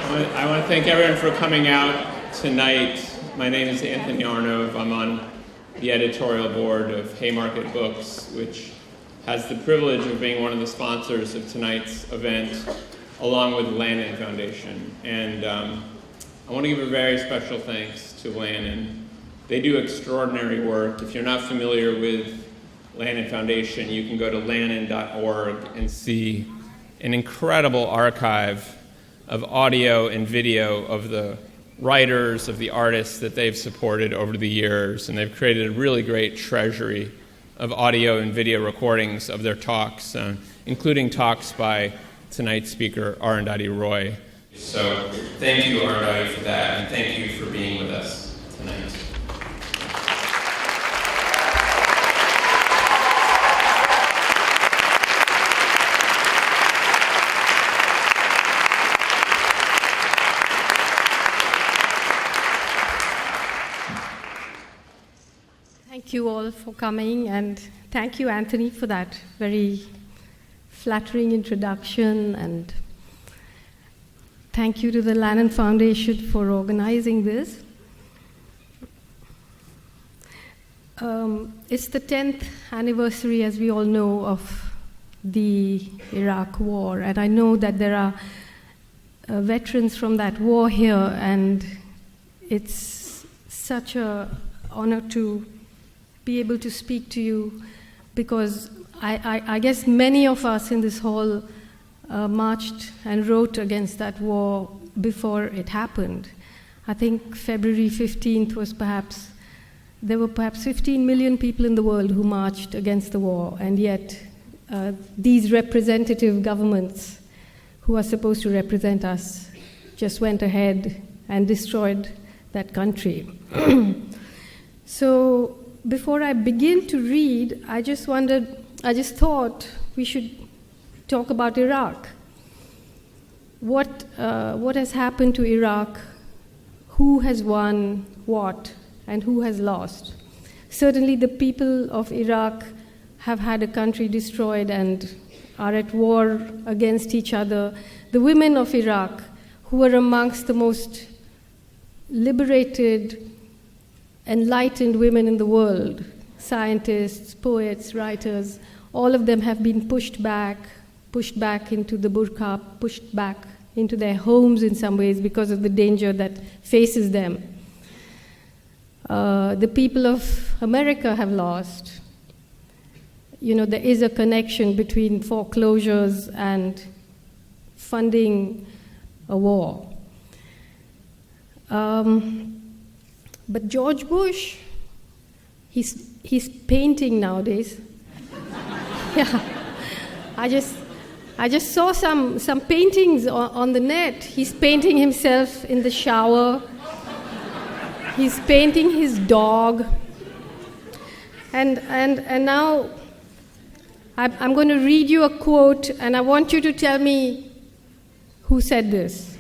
I want to thank everyone for coming out tonight. My name is Anthony Arnove. I'm on the editorial board of Haymarket Books, which has the privilege of being one of the sponsors of tonight's event, along with Lannan Foundation. And I want to give a very special thanks to Lannan. They do extraordinary work. If you're not familiar with Lannan Foundation, you can go to lannan.org and see an incredible archive of audio and video of the writers, of the artists that they've supported over the years, and they've created a really great treasury of audio and video recordings of their talks, including talks by tonight's speaker, Arundhati Roy. So thank you, Arundhati, for that, and thank you for being with us tonight. Thank you all for coming, and thank you, Anthony, for that very flattering introduction, and thank you to the Lannan Foundation for organizing this. It's the 10th anniversary, as we all know, of the Iraq War, and I know that there are veterans from that war here, and it's such an honor to be able to speak to you, because I guess many of us in this hall marched and wrote against that war before it happened. I think February 15th was there were perhaps 15 million people in the world who marched against the war, and yet these representative governments who are supposed to represent us just went ahead and destroyed that country. So before I begin to read, I just thought we should talk about Iraq. What has happened to Iraq? Who has won what, and who has lost? Certainly the people of Iraq have had a country destroyed and are at war against each other. The women of Iraq, who are amongst the most liberated, enlightened women in the world, scientists, poets, writers, all of them have been pushed back into the burqa, pushed back into their homes in some ways because of the danger that faces them. The people of America have lost. There is a connection between foreclosures and funding a war. But George Bush, he's painting nowadays. Yeah, I just saw some paintings on the net. He's painting himself in the shower. He's painting his dog. And now I'm going to read you a quote, and I want you to tell me who said this.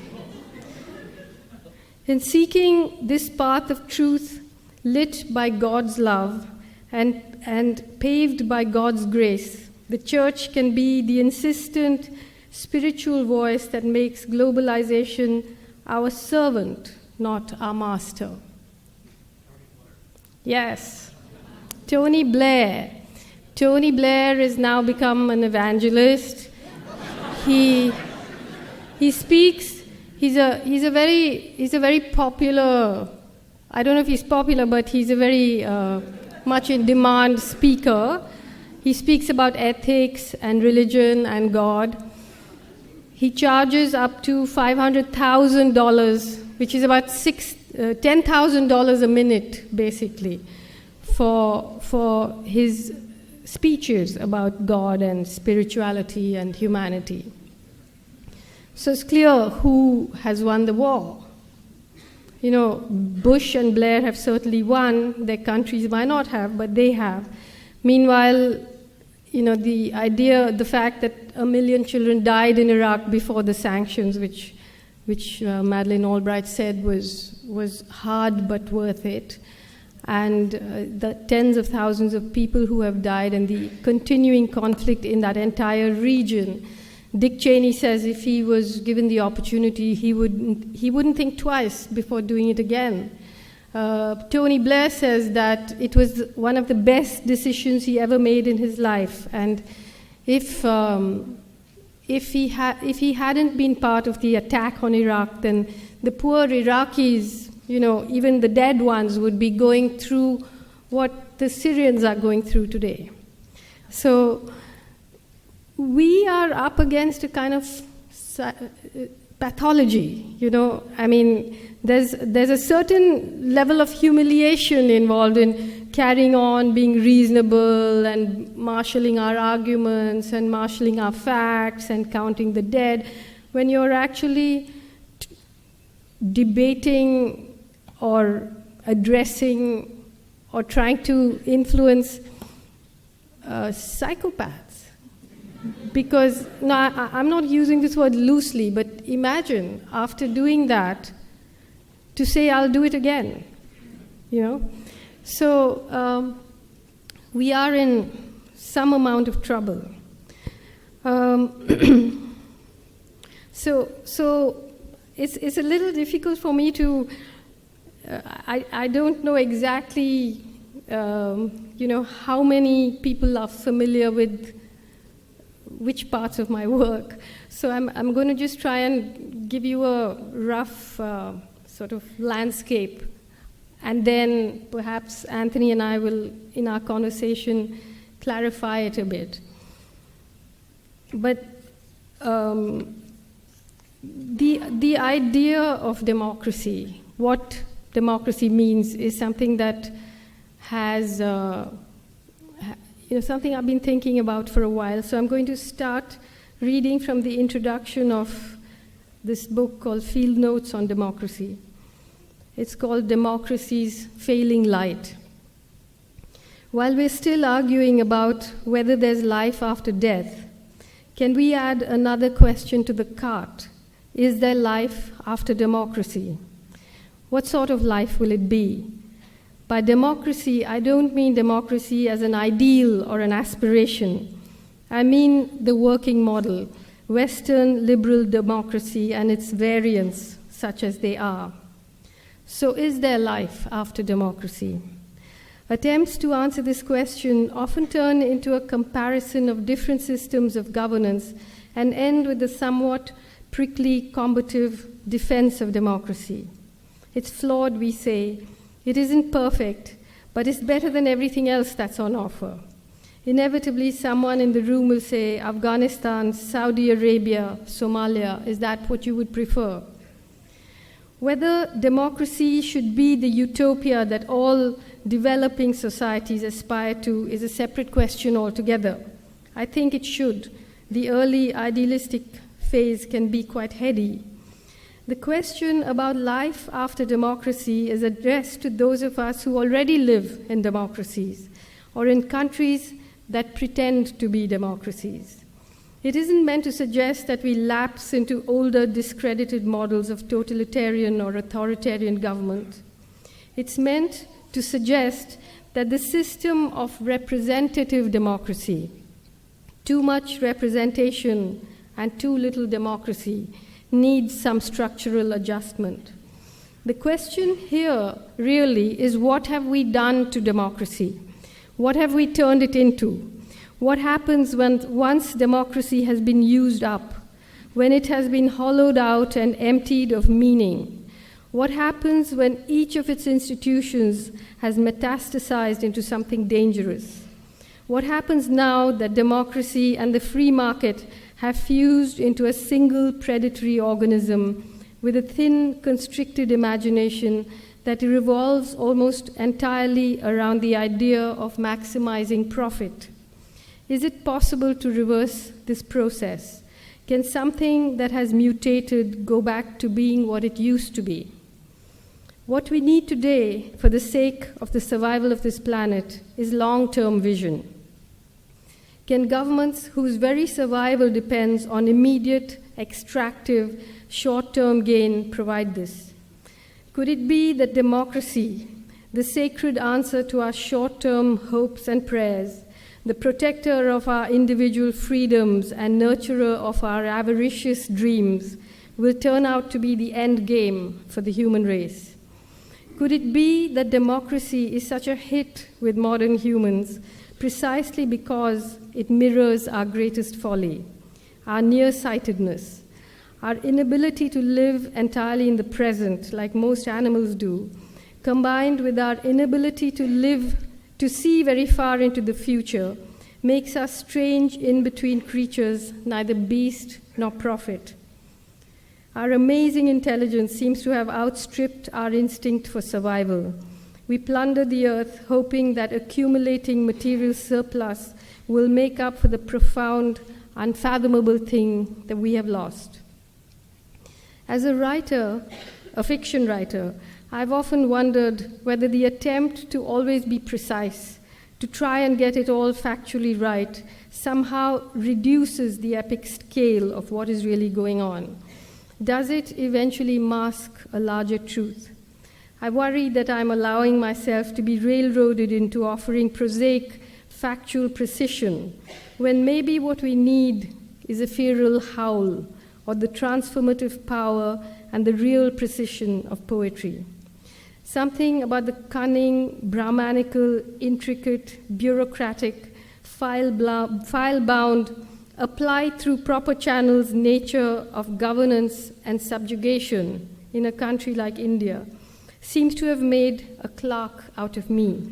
In seeking this path of truth lit by God's love and paved by God's grace, the church can be the insistent spiritual voice that makes globalization our servant, not our master. Yes, Tony Blair. Tony Blair has now become an evangelist. He speaks. He's a very popular. I don't know if he's popular, but he's a very much in demand speaker. He speaks about ethics and religion and God. He charges up to $500,000, which is about $10,000 a minute, basically, for his speeches about God and spirituality and humanity. So it's clear who has won the war. Bush and Blair have certainly won. Their countries might not have, but they have. Meanwhile, the fact that 1 million children died in Iraq before the sanctions, which Madeleine Albright said was hard but worth it, and the tens of thousands of people who have died, and the continuing conflict in that entire region Dick Cheney says if he was given the opportunity, he wouldn't think twice before doing it again. Tony Blair says that it was one of the best decisions he ever made in his life, and if he hadn't been part of the attack on Iraq, then the poor Iraqis, even the dead ones, would be going through what the Syrians are going through today. So we are up against a kind of pathology, there's a certain level of humiliation involved in carrying on, being reasonable and marshalling our arguments and marshalling our facts and counting the dead, when you're actually debating or addressing or trying to influence psychopaths. Because, I'm not using this word loosely, but imagine after doing that, to say, I'll do it again, So we are in some amount of trouble. So it's a little difficult for me to, I don't know exactly, how many people are familiar with which parts of my work. So I'm going to just try and give you a rough sort of landscape, and then perhaps Anthony and I will, in our conversation, clarify it a bit. But the idea of democracy, what democracy means, is something that has something I've been thinking about for a while. So I'm going to start reading from the introduction of this book called Field Notes on Democracy. It's called Democracy's Failing Light. While we're still arguing about whether there's life after death, can we add another question to the cart? Is there life after democracy? What sort of life will it be? By democracy, I don't mean democracy as an ideal or an aspiration. I mean the working model, Western liberal democracy and its variants, such as they are. So is there life after democracy? Attempts to answer this question often turn into a comparison of different systems of governance and end with a somewhat prickly, combative defense of democracy. It's flawed, we say. It isn't perfect, but it's better than everything else that's on offer. Inevitably, someone in the room will say, Afghanistan, Saudi Arabia, Somalia, is that what you would prefer? Whether democracy should be the utopia that all developing societies aspire to is a separate question altogether. I think it should. The early idealistic phase can be quite heady. The question about life after democracy is addressed to those of us who already live in democracies or in countries that pretend to be democracies. It isn't meant to suggest that we lapse into older, discredited models of totalitarian or authoritarian government. It's meant to suggest that the system of representative democracy, too much representation and too little democracy, needs some structural adjustment. The question here really is, what have we done to democracy? What have we turned it into? What happens when once democracy has been used up, when it has been hollowed out and emptied of meaning? What happens when each of its institutions has metastasized into something dangerous? What happens now that democracy and the free market have fused into a single predatory organism with a thin, constricted imagination that revolves almost entirely around the idea of maximizing profit? Is it possible to reverse this process? Can something that has mutated go back to being what it used to be? What we need today, for the sake of the survival of this planet, is long-term vision. Can governments whose very survival depends on immediate, extractive, short-term gain provide this? Could it be that democracy, the sacred answer to our short-term hopes and prayers, the protector of our individual freedoms and nurturer of our avaricious dreams, will turn out to be the end game for the human race? Could it be that democracy is such a hit with modern humans precisely because it mirrors our greatest folly, our nearsightedness, our inability to live entirely in the present like most animals do, combined with our inability to see very far into the future, makes us strange in-between creatures, neither beast nor prophet. Our amazing intelligence seems to have outstripped our instinct for survival. We plunder the earth, hoping that accumulating material surplus will make up for the profound, unfathomable thing that we have lost. As a writer, a fiction writer, I've often wondered whether the attempt to always be precise, to try and get it all factually right, somehow reduces the epic scale of what is really going on. Does it eventually mask a larger truth? I worry that I'm allowing myself to be railroaded into offering prosaic, factual precision, when maybe what we need is a feral howl, or the transformative power and the real precision of poetry. Something about the cunning, Brahmanical, intricate, bureaucratic, file-bound, applied through proper channels nature of governance and subjugation in a country like India seems to have made a clerk out of me.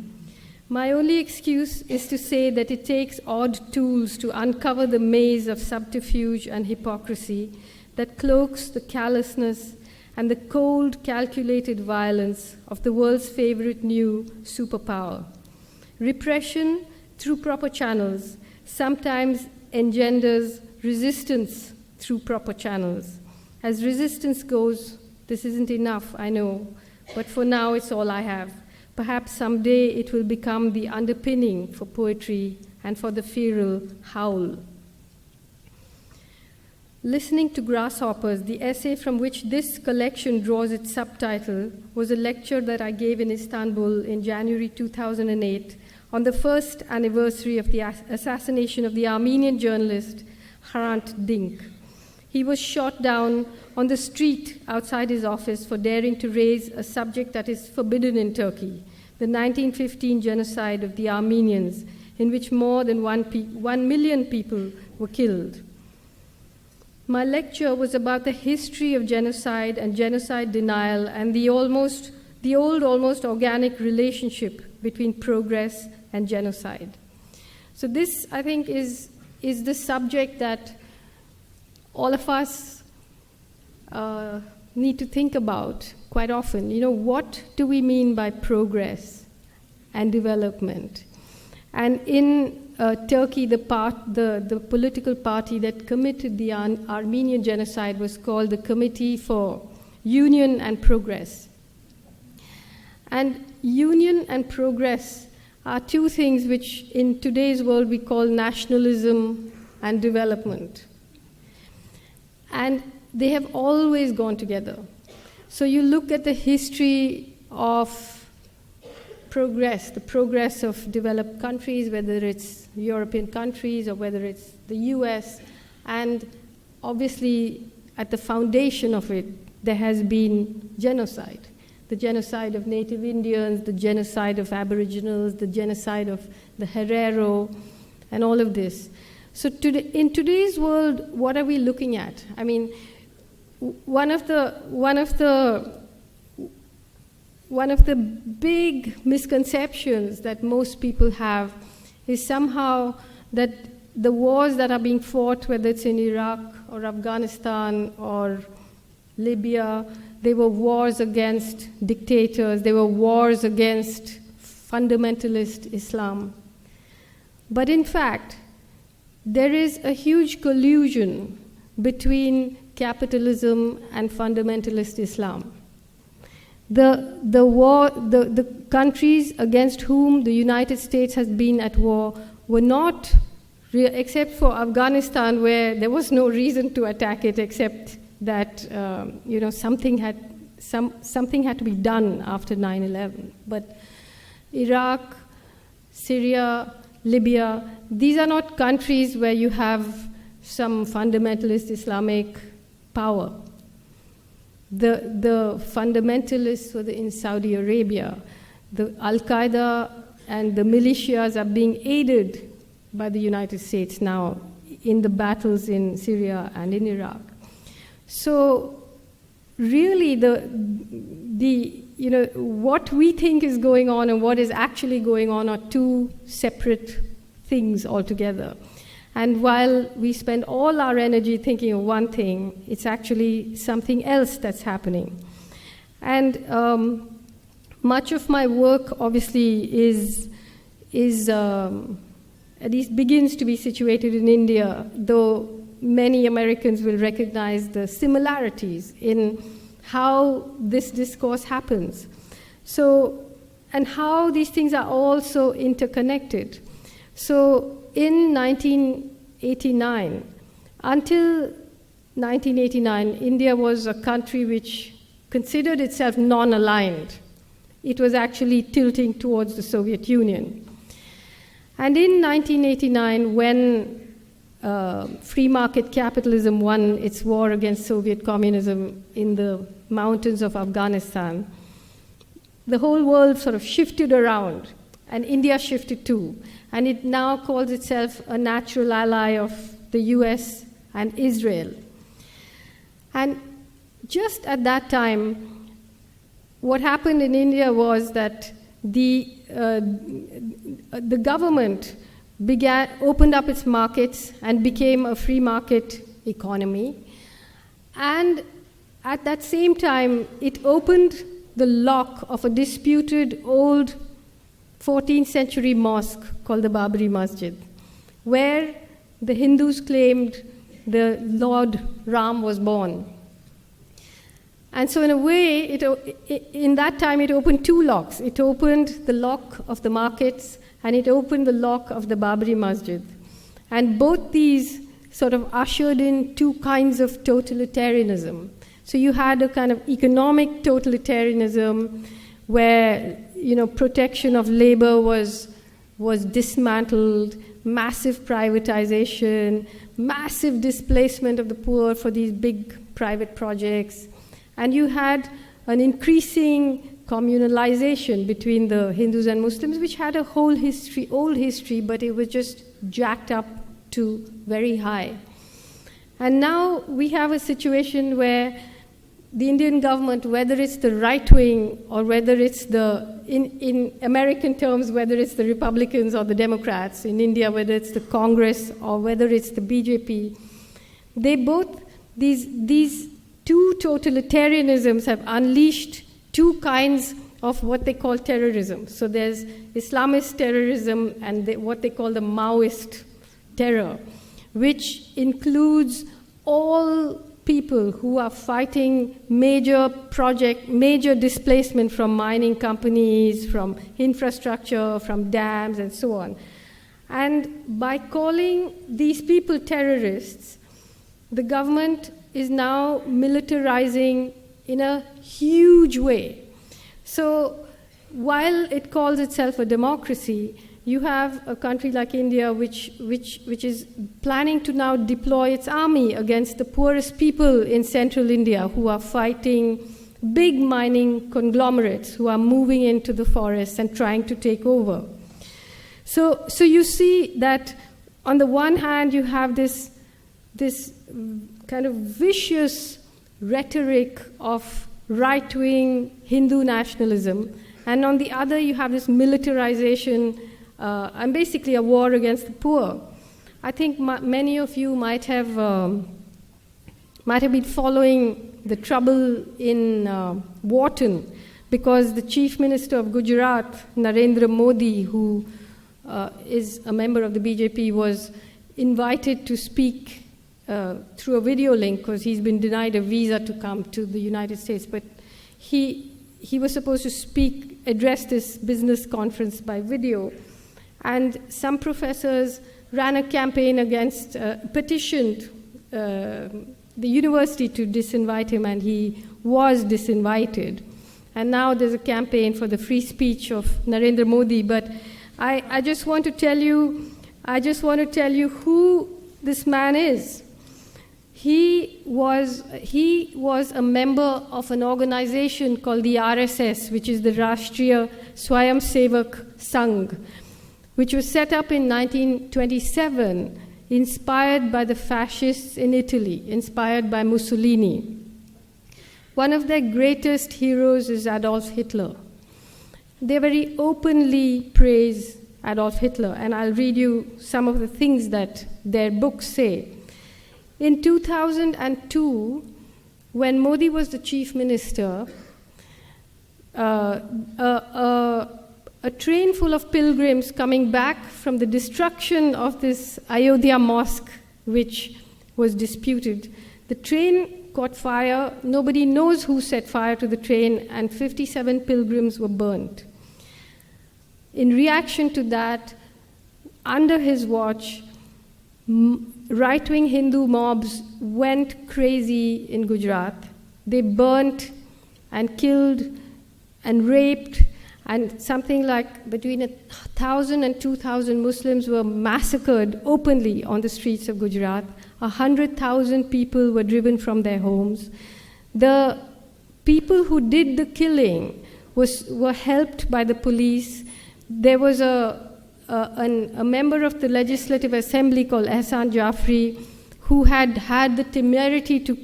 My only excuse is to say that it takes odd tools to uncover the maze of subterfuge and hypocrisy that cloaks the callousness and the cold, calculated violence of the world's favorite new superpower. Repression through proper channels sometimes engenders resistance through proper channels. As resistance goes, this isn't enough, I know, but for now it's all I have. Perhaps someday it will become the underpinning for poetry and for the feral howl. Listening to Grasshoppers, the essay from which this collection draws its subtitle, was a lecture that I gave in Istanbul in January 2008 on the first anniversary of the assassination of the Armenian journalist Hrant Dink. He was shot down on the street outside his office for daring to raise a subject that is forbidden in Turkey, the 1915 genocide of the Armenians, in which more than 1 million people were killed. My lecture was about the history of genocide and genocide denial and the old, almost organic relationship between progress and genocide. So this, I think, is the subject that all of us need to think about quite often. You know, what do we mean by progress and development? And in Turkey, the political party that committed the Armenian genocide was called the Committee for Union and Progress. And union and progress are two things which in today's world we call nationalism and development. And they have always gone together. So you look at the history of progress, the progress of developed countries, whether it's European countries or whether it's the US, and obviously at the foundation of it, there has been genocide. The genocide of native Indians, the genocide of Aboriginals, the genocide of the Herero, and all of this. So in today's world, what are we looking at? I mean, one of the big misconceptions that most people have is somehow that the wars that are being fought, whether it's in Iraq or Afghanistan or Libya, they were wars against dictators, they were wars against fundamentalist Islam. But in fact, there is a huge collusion between capitalism and fundamentalist Islam. The countries against whom the United States has been at war were not, except for Afghanistan, where there was no reason to attack it except that something had to be done after 9/11. But Iraq, Syria, Libya. These are not countries where you have some fundamentalist Islamic power. The fundamentalists were in Saudi Arabia. The Al-Qaeda and the militias are being aided by the United States now in the battles in Syria and in Iraq. So really what we think is going on and what is actually going on are two separate things altogether. And while we spend all our energy thinking of one thing, it's actually something else that's happening. And much of my work, obviously, is at least begins to be situated in India, though many Americans will recognize the similarities in how this discourse happens. So, and how these things are also interconnected. So, in 1989, until 1989, India was a country which considered itself non-aligned. It was actually tilting towards the Soviet Union. And in 1989, when free market capitalism won its war against Soviet communism in the mountains of Afghanistan, the whole world sort of shifted around, and India shifted too. And it now calls itself a natural ally of the US and Israel. And just at that time, what happened in India was that the government opened up its markets and became a free market economy. And at that same time, it opened the lock of a disputed old 14th century mosque called the Babri Masjid, where the Hindus claimed the Lord Ram was born. And so in a way, in that time, it opened two locks. It opened the lock of the markets, and it opened the lock of the Babri Masjid. And both these sort of ushered in two kinds of totalitarianism. So you had a kind of economic totalitarianism where, protection of labor was dismantled, massive privatization, massive displacement of the poor for these big private projects. And you had an increasing communalization between the Hindus and Muslims, which had a old history, but it was just jacked up to very high. And now we have a situation where the Indian government, whether it's the right wing or whether it's in American terms, whether it's the Republicans or the Democrats, in India, whether it's the Congress or whether it's the BJP, these two totalitarianisms have unleashed two kinds of what they call terrorism. So there's Islamist terrorism and what they call the Maoist terror, which includes all people who are fighting major displacement from mining companies, from infrastructure, from dams, and so on. And by calling these people terrorists, the government is now militarizing in a huge way. So while it calls itself a democracy, you have a country like India which is planning to now deploy its army against the poorest people in central India who are fighting big mining conglomerates who are moving into the forests and trying to take over. So you see that on the one hand you have this kind of vicious rhetoric of right-wing Hindu nationalism, and on the other you have this militarization and basically a war against the poor. I think many of you might have been following the trouble in Wharton, because the Chief Minister of Gujarat, Narendra Modi, who is a member of the BJP, was invited to speak through a video link because he's been denied a visa to come to the United States. But he was supposed to address this business conference by video. And some professors ran a campaign against, petitioned the university to disinvite him, and he was disinvited. And now there's a campaign for the free speech of Narendra Modi. But I just want to tell you who this man is. He was a member of an organization called the RSS, which is the Rashtriya Swayamsevak Sangh, which was set up in 1927, inspired by the fascists in Italy, inspired by Mussolini. One of their greatest heroes is Adolf Hitler. They very openly praise Adolf Hitler, and I'll read you some of the things that their books say. In 2002, when Modi was the chief minister, a train full of pilgrims coming back from the destruction of this Ayodhya mosque, which was disputed, the train caught fire. Nobody knows who set fire to the train, and 57 pilgrims were burnt. In reaction to that, under his watch, right-wing Hindu mobs went crazy in Gujarat. They burnt and killed and raped, and something like between 1,000 and 2,000 Muslims were massacred openly on the streets of Gujarat. 100,000 people were driven from their homes. The people who did the killing were helped by the police. There was a member of the Legislative Assembly called Ehsan Jafri, who had the temerity to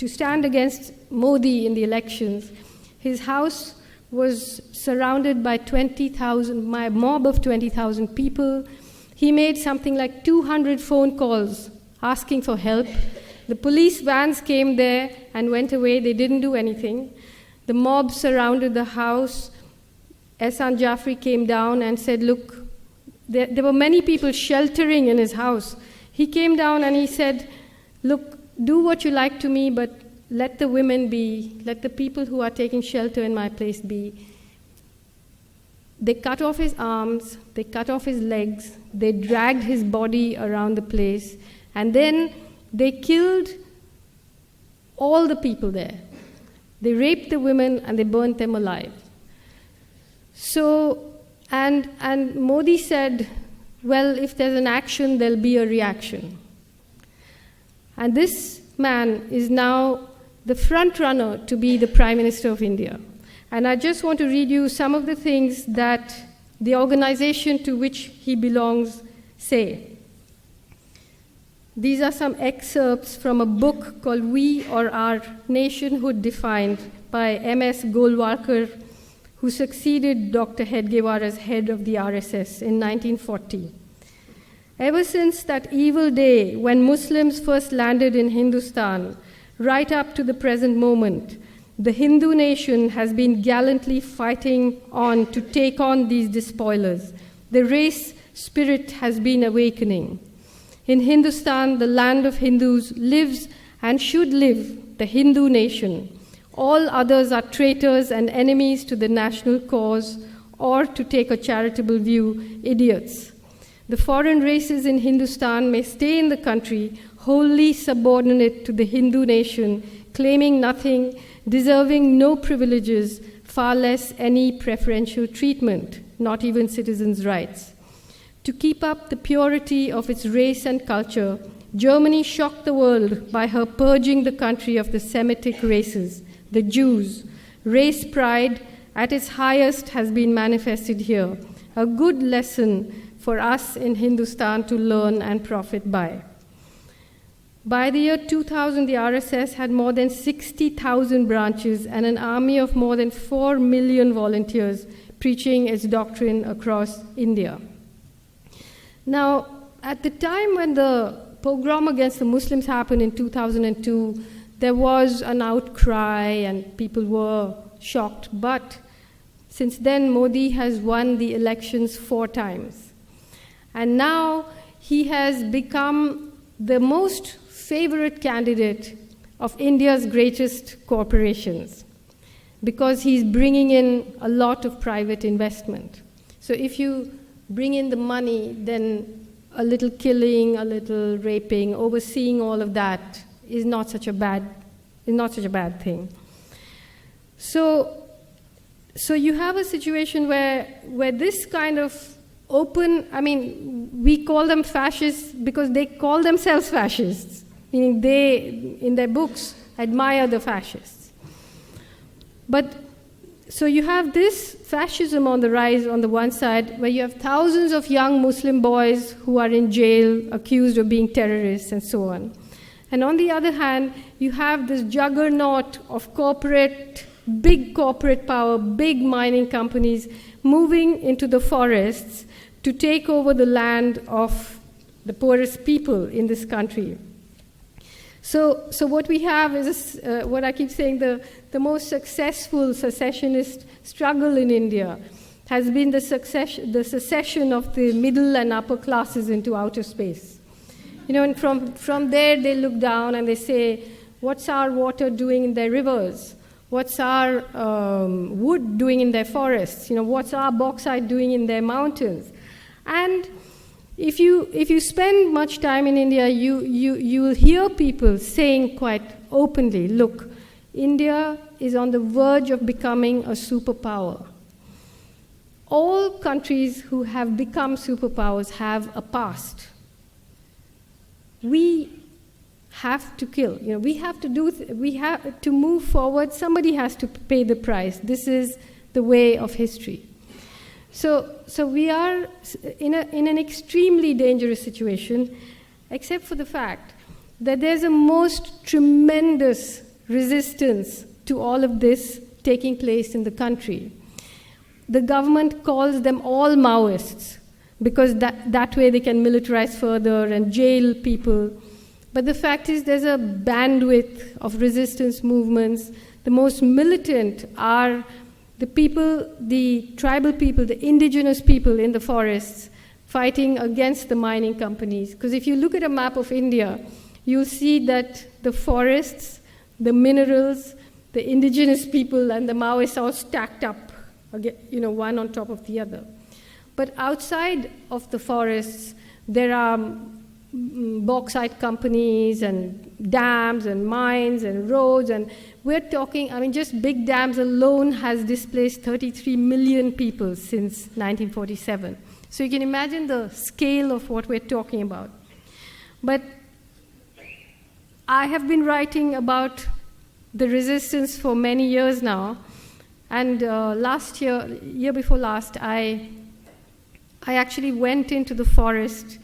stand against Modi in the elections. His house was surrounded by a mob of 20,000 people. He made something like 200 phone calls asking for help. The police vans came there and went away. They didn't do anything. The mob surrounded the house. Ehsan Jafri came down and said, look, there were many people sheltering in his house. He came down and he said, look, do what you like to me, but let the women be, let the people who are taking shelter in my place be. They cut off his arms, they cut off his legs, they dragged his body around the place, and then they killed all the people there. They raped the women and they burnt them alive. So, and Modi said, well, if there's an action, there'll be a reaction. And this man is now the front runner to be the Prime Minister of India. And I just want to read you some of the things that the organization to which he belongs say. These are some excerpts from a book called We or Our Nationhood Defined by M.S. Golwalkar, who succeeded Dr. Hedgewar as head of the RSS in 1940. Ever since that evil day when Muslims first landed in Hindustan, right up to the present moment, the Hindu nation has been gallantly fighting on to take on these despoilers. The race spirit has been awakening. In Hindustan, the land of Hindus, lives and should live the Hindu nation. All others are traitors and enemies to the national cause, or, to take a charitable view, idiots. The foreign races in Hindustan may stay in the country, wholly subordinate to the Hindu nation, claiming nothing, deserving no privileges, far less any preferential treatment, not even citizens' rights. To keep up the purity of its race and culture, Germany shocked the world by her purging the country of the Semitic races, the Jews. Race pride at its highest has been manifested here, a good lesson for us in Hindustan to learn and profit by. By the year 2000, the RSS had more than 60,000 branches and an army of more than 4 million volunteers preaching its doctrine across India. Now, at the time when the pogrom against the Muslims happened in 2002, there was an outcry and people were shocked. But since then, Modi has won the elections 4 times. And now he has become the most favorite candidate of India's greatest corporations because he's bringing in a lot of private investment. So if you bring in the money, then a little killing, a little raping, overseeing all of that is not such a bad thing. So So you have a situation where this kind of open, I mean, we call them fascists because they call themselves fascists, meaning they, in their books, admire the fascists. But so you have this fascism on the rise on the one side, where you have thousands of young Muslim boys who are in jail, accused of being terrorists and so on. And on the other hand, you have this juggernaut of big corporate power, big mining companies moving into the forests to take over the land of the poorest people in this country. So what we have is, what I keep saying, the most successful secessionist struggle in India has been the secession of the middle and upper classes into outer space. You know, and from there they look down and they say, what's our water doing in their rivers? What's our wood doing in their forests? You know, what's our bauxite doing in their mountains? And if you spend much time in India, you will hear people saying quite openly, look, India is on the verge of becoming a superpower. All countries who have become superpowers have a past. We have to kill. You know, we have to move forward. Somebody has to pay the price. This is the way of history. So we are in an extremely dangerous situation, except for the fact that there's a most tremendous resistance to all of this taking place in the country. The government calls them all Maoists because that way they can militarize further and jail people. But the fact is there's a bandwidth of resistance movements. The most militant are the people, the tribal people, the indigenous people in the forests fighting against the mining companies. Because if you look at a map of India, you'll see that the forests, the minerals, the indigenous people, and the Maoists are all stacked up, you know, one on top of the other. But outside of the forests, there are bauxite companies and dams and mines and roads, and we're talking, I mean, just big dams alone has displaced 33 million people since 1947. So you can imagine the scale of what we're talking about. But I have been writing about the resistance for many years now, and last year before last, I actually went into the forest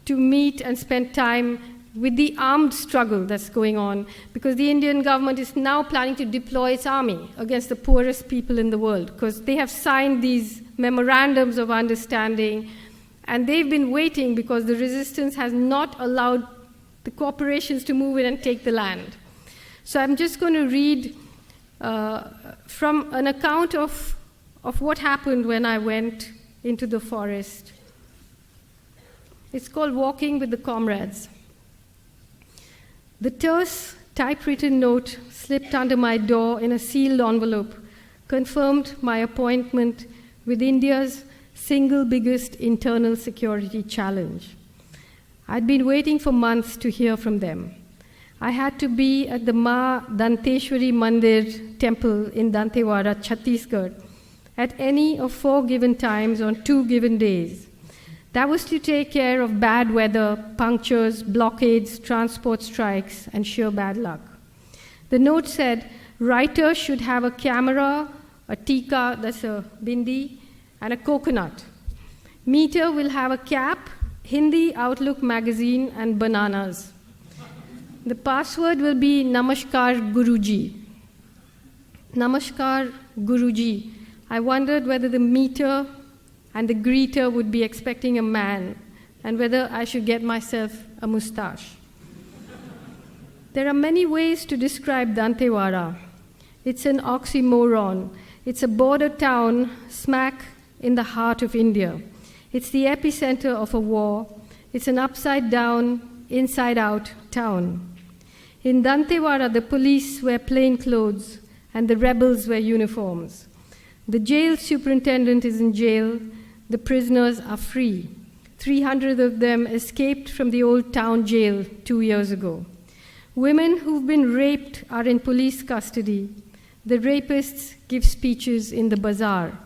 to meet and spend time with the armed struggle that's going on, because the Indian government is now planning to deploy its army against the poorest people in the world, because they have signed these memorandums of understanding, and they've been waiting because the resistance has not allowed the corporations to move in and take the land. So I'm just going to read from an account of what happened when I went into the forest. It's called Walking with the Comrades. The terse, typewritten note slipped under my door in a sealed envelope confirmed my appointment with India's single biggest internal security challenge. I'd been waiting for months to hear from them. I had to be at the Ma Danteshwari Mandir temple in Dantewada, Chhattisgarh, at any of 4 given times on 2 given days. That was to take care of bad weather, punctures, blockades, transport strikes, and sheer bad luck. The note said, writer should have a camera, a tika, that's a bindi, and a coconut. Meter will have a cap, Hindi Outlook magazine, and bananas. The password will be Namaskar Guruji. Namaskar Guruji. I wondered whether the meter and the greeter would be expecting a man, and whether I should get myself a moustache. There are many ways to describe Dantewada. It's an oxymoron. It's a border town smack in the heart of India. It's the epicenter of a war. It's an upside-down, inside-out town. In Dantewada, the police wear plain clothes, and the rebels wear uniforms. The jail superintendent is in jail. The prisoners are free. 300 of them escaped from the old town jail 2 years ago. Women who've been raped are in police custody. The rapists give speeches in the bazaar.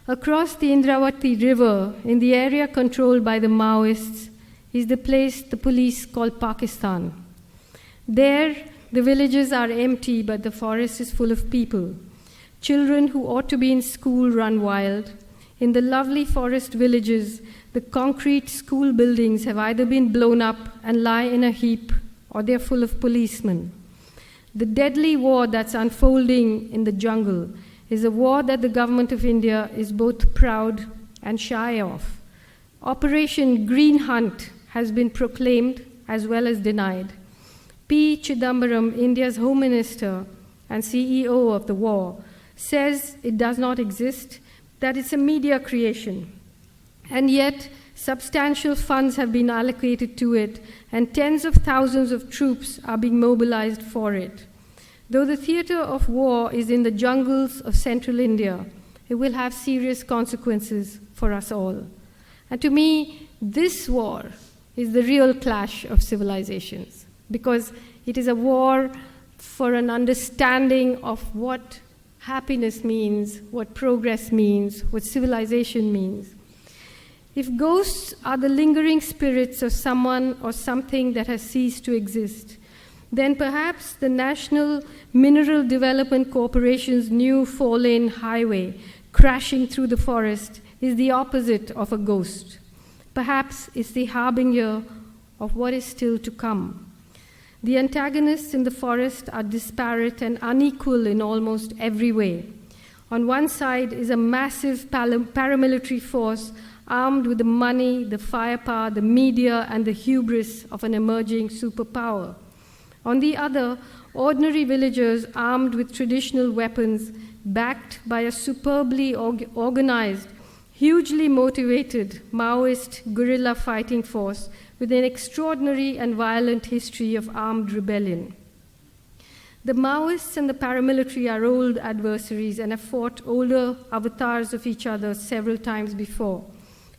Across the Indravati River, in the area controlled by the Maoists, is the place the police call Pakistan. There, the villages are empty, but the forest is full of people. Children who ought to be in school run wild. In the lovely forest villages, the concrete school buildings have either been blown up and lie in a heap, or they're full of policemen. The deadly war that's unfolding in the jungle is a war that the government of India is both proud and shy of. Operation Green Hunt has been proclaimed as well as denied. P. Chidambaram, India's Home Minister and CEO of the war, says it does not exist, that it's a media creation. And yet, substantial funds have been allocated to it, and tens of thousands of troops are being mobilized for it. Though the theater of war is in the jungles of central India, it will have serious consequences for us all. And to me, this war is the real clash of civilizations, because it is a war for an understanding of what happiness means, what progress means, what civilization means. If ghosts are the lingering spirits of someone or something that has ceased to exist, then perhaps the National Mineral Development Corporation's new four-lane highway crashing through the forest is the opposite of a ghost. Perhaps it's the harbinger of what is still to come. The antagonists in the forest are disparate and unequal in almost every way. On one side is a massive paramilitary force armed with the money, the firepower, the media, and the hubris of an emerging superpower. On the other, ordinary villagers armed with traditional weapons, backed by a superbly organized, hugely motivated Maoist guerrilla fighting force with an extraordinary and violent history of armed rebellion. The Maoists and the paramilitary are old adversaries and have fought older avatars of each other several times before.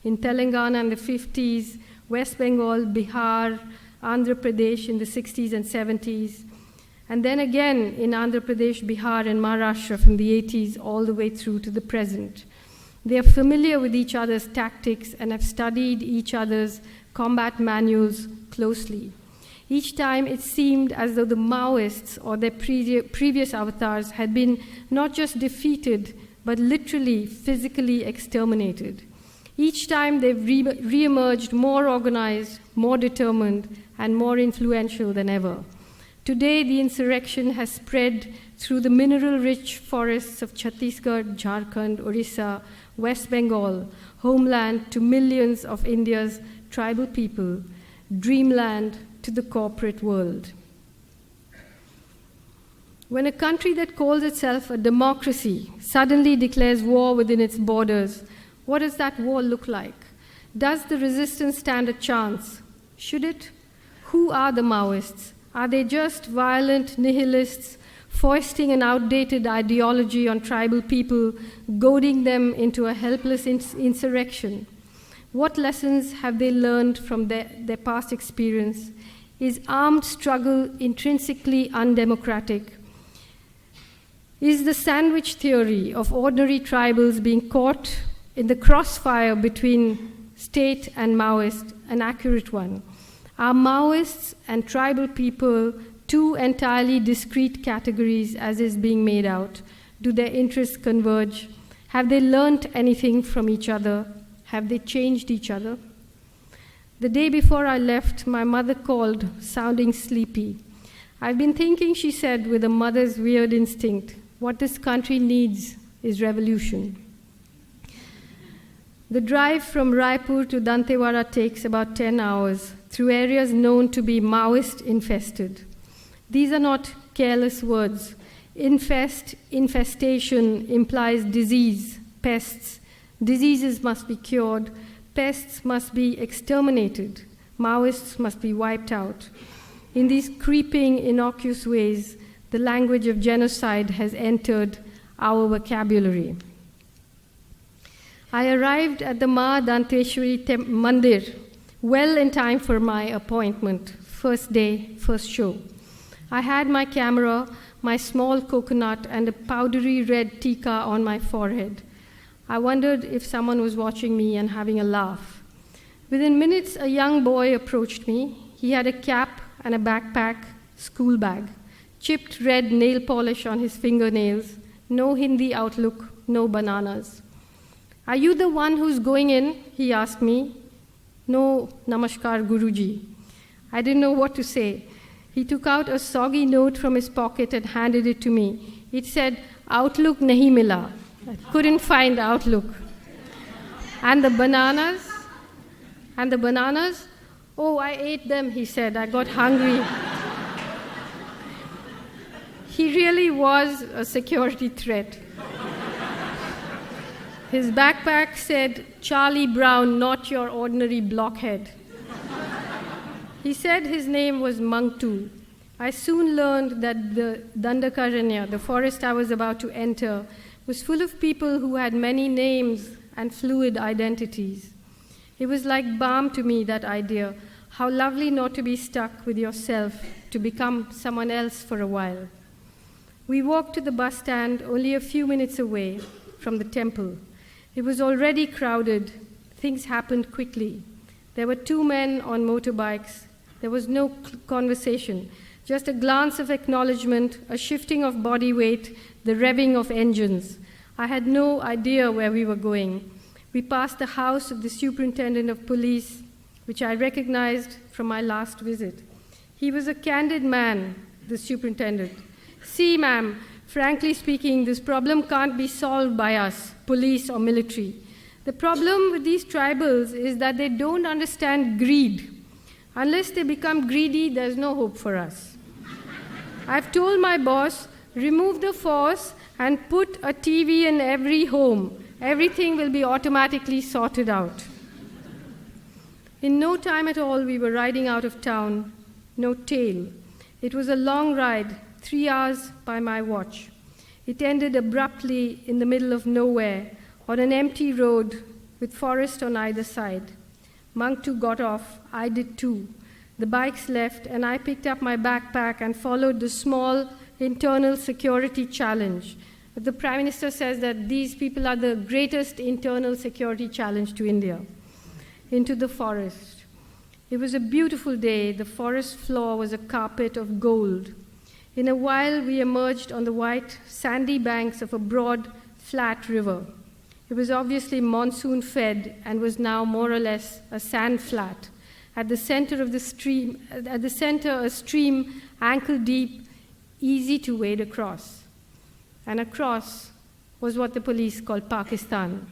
In Telangana in the 50s, West Bengal, Bihar, Andhra Pradesh in the 60s and 70s, and then again in Andhra Pradesh, Bihar, and Maharashtra from the 80s all the way through to the present. They are familiar with each other's tactics and have studied each other's combat manuals closely. Each time it seemed as though the Maoists or their previous avatars had been not just defeated, but literally, physically exterminated. Each time they've re-emerged more organized, more determined, and more influential than ever. Today, the insurrection has spread through the mineral-rich forests of Chhattisgarh, Jharkhand, Orissa, West Bengal, homeland to millions of India's tribal people, dreamland to the corporate world. When a country that calls itself a democracy suddenly declares war within its borders, what does that war look like? Does the resistance stand a chance? Should it? Who are the Maoists? Are they just violent nihilists foisting an outdated ideology on tribal people, goading them into a helpless insurrection? What lessons have they learned from their past experience? Is armed struggle intrinsically undemocratic? Is the sandwich theory of ordinary tribals being caught in the crossfire between state and Maoist an accurate one? Are Maoists and tribal people two entirely discrete categories as is being made out? Do their interests converge? Have they learnt anything from each other? Have they changed each other? The day before I left, my mother called, sounding sleepy. I've been thinking, she said, with a mother's weird instinct, what this country needs is revolution. The drive from Raipur to Dantewada takes about 10 hours through areas known to be Maoist infested. These are not careless words. Infestation implies disease, pests. Diseases must be cured. Pests must be exterminated. Maoists must be wiped out. In these creeping, innocuous ways, the language of genocide has entered our vocabulary. I arrived at the Ma Danteshwari Mandir well in time for my appointment. First day, first show. I had my camera, my small coconut, and a powdery red tika on my forehead. I wondered if someone was watching me and having a laugh. Within minutes, a young boy approached me. He had a cap and a backpack, school bag, chipped red nail polish on his fingernails, no Hindi outlook, no bananas. Are you the one who's going in? He asked me. No, namaskar, Guruji. I didn't know what to say. He took out a soggy note from his pocket and handed it to me. It said, Outlook nahi mila. I couldn't find Outlook. And the bananas? Oh, I ate them, he said. I got hungry. He really was a security threat. His backpack said, Charlie Brown, not your ordinary blockhead. He said his name was Mangtu. I soon learned that the Dandakaranya, the forest I was about to enter, was full of people who had many names and fluid identities. It was like balm to me, that idea. How lovely not to be stuck with yourself, to become someone else for a while. We walked to the bus stand only a few minutes away from the temple. It was already crowded. Things happened quickly. There were 2 men on motorbikes. There was no conversation, just a glance of acknowledgement, a shifting of body weight, the revving of engines. I had no idea where we were going. We passed the house of the superintendent of police, which I recognized from my last visit. He was a candid man, the superintendent. See, ma'am, frankly speaking, this problem can't be solved by us, police or military. The problem with these tribals is that they don't understand greed. Unless they become greedy, there's no hope for us. I've told my boss, remove the force and put a TV in every home. Everything will be automatically sorted out. In no time at all, we were riding out of town, no tail. It was a long ride, 3 hours by my watch. It ended abruptly in the middle of nowhere, on an empty road with forest on either side. Mangtu got off, I did too. The bikes left, and I picked up my backpack and followed the small internal security challenge. The Prime Minister says that these people are the greatest internal security challenge to India, into the forest. It was a beautiful day. The forest floor was a carpet of gold. In a while, we emerged on the white, sandy banks of a broad, flat river. It was obviously monsoon-fed and was now more or less a sand flat. At the center of the stream, a stream ankle-deep, easy to wade across. And across was what the police called Pakistan.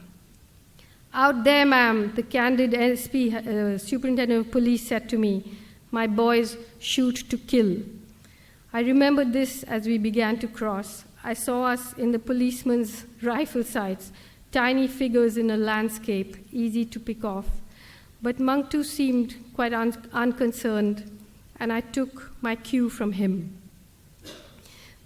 Out there, ma'am, the candid SP, superintendent of police said to me, my boys shoot to kill. I remembered this as we began to cross. I saw us in the policeman's rifle sights, tiny figures in a landscape, easy to pick off. But Mangtu seemed quite unconcerned, and I took my cue from him.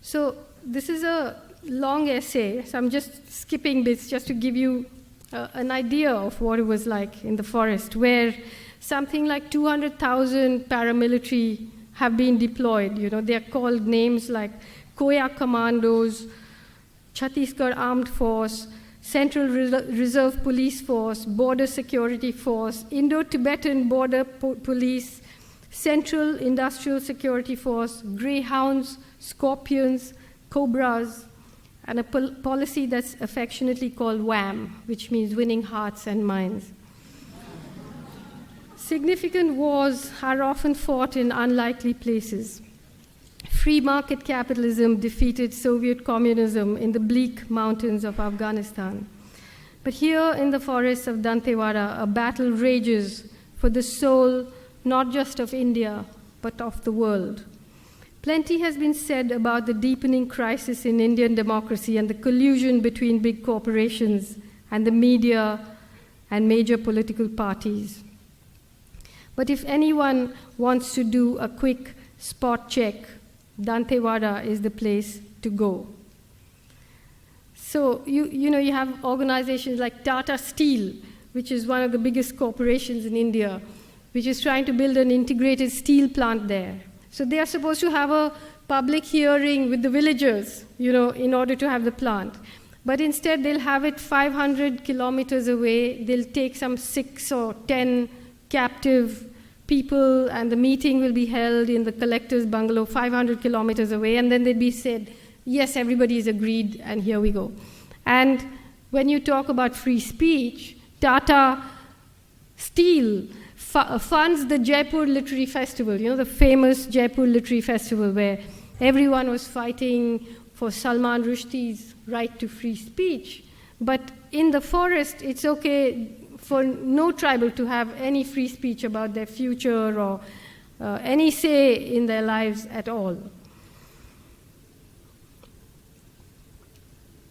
So this is a long essay, so I'm just skipping bits just to give you an idea of what it was like in the forest, where something like 200,000 paramilitary have been deployed. You know, they are called names like Koya Commandos, Chhattisgarh Armed Force, Central Reserve Police Force, Border Security Force, Indo-Tibetan Border Police, Central Industrial Security Force, Greyhounds, Scorpions, Cobras, and a policy that's affectionately called WHAM, which means winning hearts and minds. Significant wars are often fought in unlikely places. Free market capitalism defeated Soviet communism in the bleak mountains of Afghanistan. But here in the forests of Dantewada, a battle rages for the soul not just of India, but of the world. Plenty has been said about the deepening crisis in Indian democracy and the collusion between big corporations and the media and major political parties. But if anyone wants to do a quick spot check, Dantewada is the place to go. So you have organizations like Tata Steel, which is one of the biggest corporations in India, which is trying to build an integrated steel plant there. So they are supposed to have a public hearing with the villagers, in order to have the plant. But instead, they'll have it 500 kilometers away. They'll take some 6 or 10 captive people, and the meeting will be held in the collector's bungalow 500 kilometers away, and then they'd be said, yes, everybody is agreed, and here we go. And when you talk about free speech, Tata Steel funds the Jaipur Literary Festival, the famous Jaipur Literary Festival where everyone was fighting for Salman Rushdie's right to free speech. But in the forest, it's okay for no tribal to have any free speech about their future or any say in their lives at all.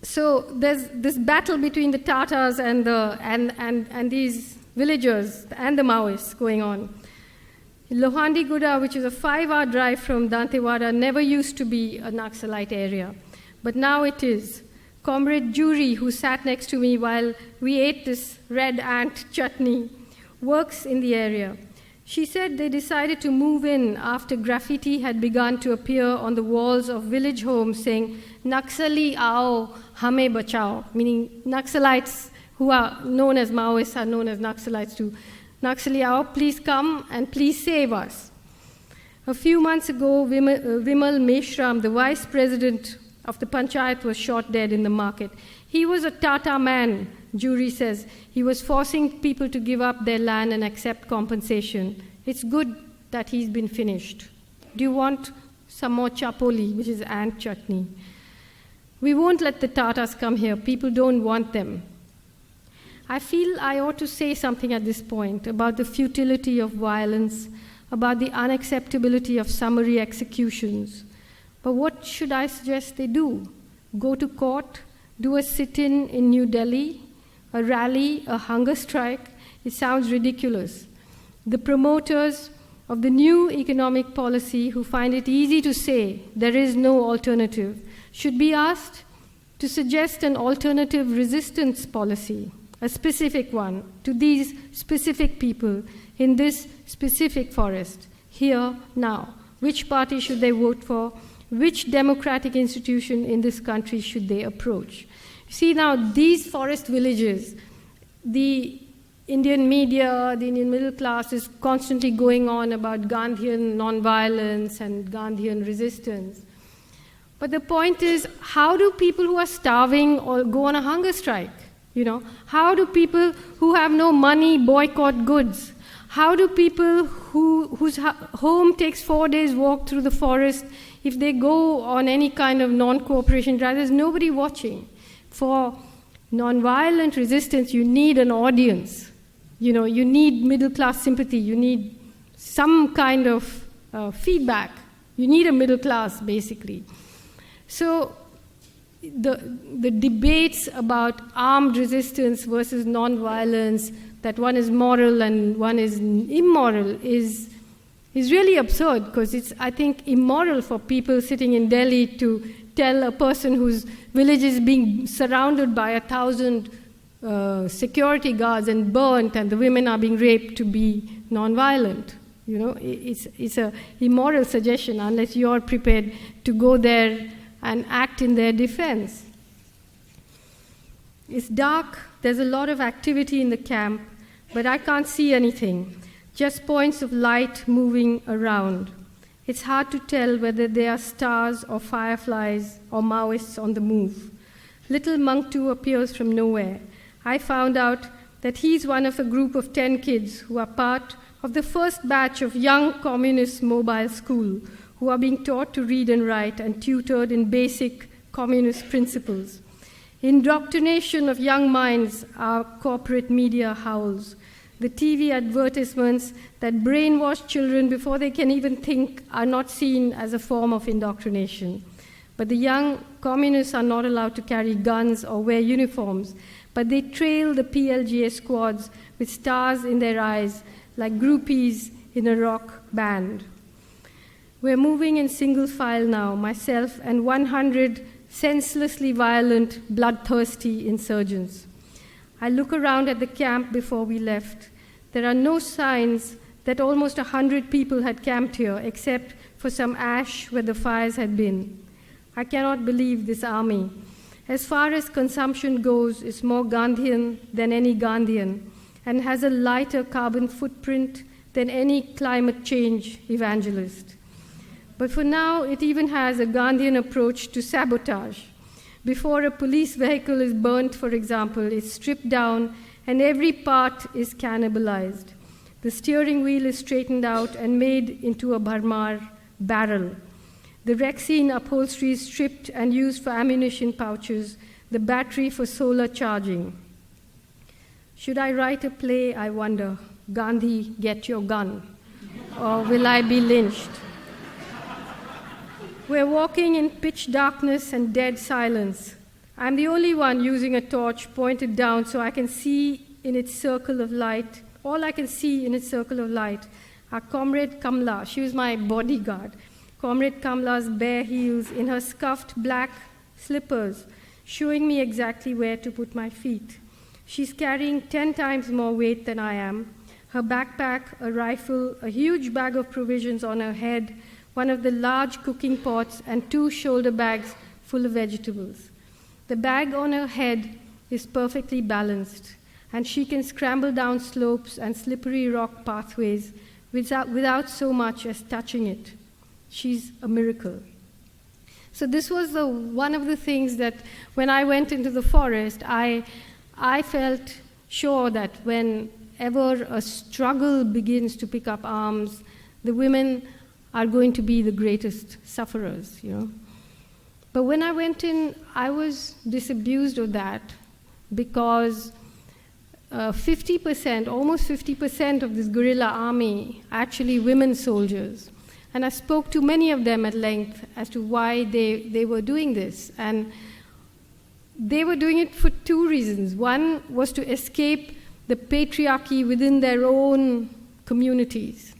So there's this battle between the Tatars and these villagers and the Maoists going on. Lohandigura, which is a 5-hour drive from Dantewada, never used to be a Naxalite area, but now it is. Comrade Jury, who sat next to me while we ate this red ant chutney, works in the area. She said they decided to move in after graffiti had begun to appear on the walls of village homes saying, Naxali aao, hame bachao, meaning Naxalites who are known as Maoists are known as Naxalites too. Naxali aao, please come and please save us. A few months ago, Vimal Meshram, the vice president of the panchayat, was shot dead in the market. He was a Tata man, Jury says. He was forcing people to give up their land and accept compensation. It's good that he's been finished. Do you want some more chapoli, which is ant chutney? We won't let the Tatars come here. People don't want them. I feel I ought to say something at this point about the futility of violence, about the unacceptability of summary executions. But what should I suggest they do? Go to court? Do a sit-in in New Delhi? A rally? A hunger strike? It sounds ridiculous. The promoters of the new economic policy, who find it easy to say there is no alternative, should be asked to suggest an alternative resistance policy, a specific one, to these specific people in this specific forest, here, now. Which party should they vote for? Which democratic institution in this country should they approach? See now, these forest villages, the Indian media, the Indian middle class is constantly going on about Gandhian nonviolence and Gandhian resistance. But the point is, how do people who are starving or go on a hunger strike? How do people who have no money boycott goods? How do people whose home takes 4 days walk through the forest, if they go on any kind of non-cooperation drive, there's nobody watching. For nonviolent resistance, you need an audience. You need middle-class sympathy. You need some kind of feedback. You need a middle class, basically. So the debates about armed resistance versus nonviolence, that one is moral and one is immoral, is really absurd, because it's, I think, immoral for people sitting in Delhi to tell a person whose village is being surrounded by 1,000 security guards and burnt, and the women are being raped, to be nonviolent. It's an immoral suggestion unless you're prepared to go there and act in their defense. It's dark. There's a lot of activity in the camp, but I can't see anything. Just points of light moving around. It's hard to tell whether they are stars or fireflies or Maoists on the move. Little Mangtu appears from nowhere. I found out that he's one of a group of 10 kids who are part of the first batch of young communist mobile school, who are being taught to read and write and tutored in basic communist principles. Indoctrination of young minds, our corporate media howls. The TV advertisements that brainwash children before they can even think are not seen as a form of indoctrination. But the young communists are not allowed to carry guns or wear uniforms, but they trail the PLGA squads with stars in their eyes like groupies in a rock band. We're moving in single file now, myself and 100 senselessly violent, bloodthirsty insurgents. I look around at the camp before we left. There are no signs that almost 100 people had camped here, except for some ash where the fires had been. I cannot believe this army, as far as consumption goes, is more Gandhian than any Gandhian and has a lighter carbon footprint than any climate change evangelist. But for now, it even has a Gandhian approach to sabotage. Before a police vehicle is burnt, for example, it's stripped down and every part is cannibalized. The steering wheel is straightened out and made into a Bharmar barrel. The Rexine upholstery is stripped and used for ammunition pouches, the battery for solar charging. Should I write a play, I wonder, Gandhi, get your gun, or will I be lynched? We're walking in pitch darkness and dead silence. I'm the only one using a torch pointed down so I can see in its circle of light, all I can see in its circle of light, our comrade Kamla. She was my bodyguard. Comrade Kamla's bare heels in her scuffed black slippers, showing me exactly where to put my feet. She's carrying 10 times more weight than I am. Her backpack, a rifle, a huge bag of provisions on her head, one of the large cooking pots, and 2 shoulder bags full of vegetables. The bag on her head is perfectly balanced, and she can scramble down slopes and slippery rock pathways without so much as touching it. She's a miracle. So this was one of the things that when I went into the forest, I felt sure that whenever a struggle begins to pick up arms, the women are going to be the greatest sufferers, But when I went in, I was disabused of that because 50%, almost 50% of this guerrilla army are actually women soldiers. And I spoke to many of them at length as to why they were doing this. And they were doing it for 2 reasons. One was to escape the patriarchy within their own communities.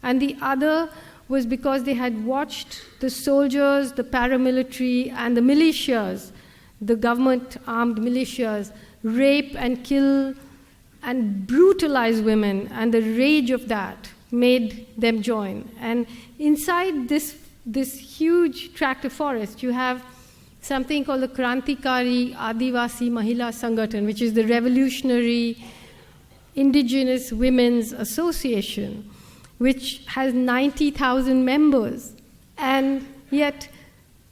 And the other was because they had watched the soldiers, the paramilitary, and the militias, the government-armed militias, rape and kill and brutalize women, and the rage of that made them join. And inside this huge tract of forest, you have something called the Krantikari Adivasi Mahila Sangathan, which is the Revolutionary Indigenous Women's Association, which has 90,000 members. And yet,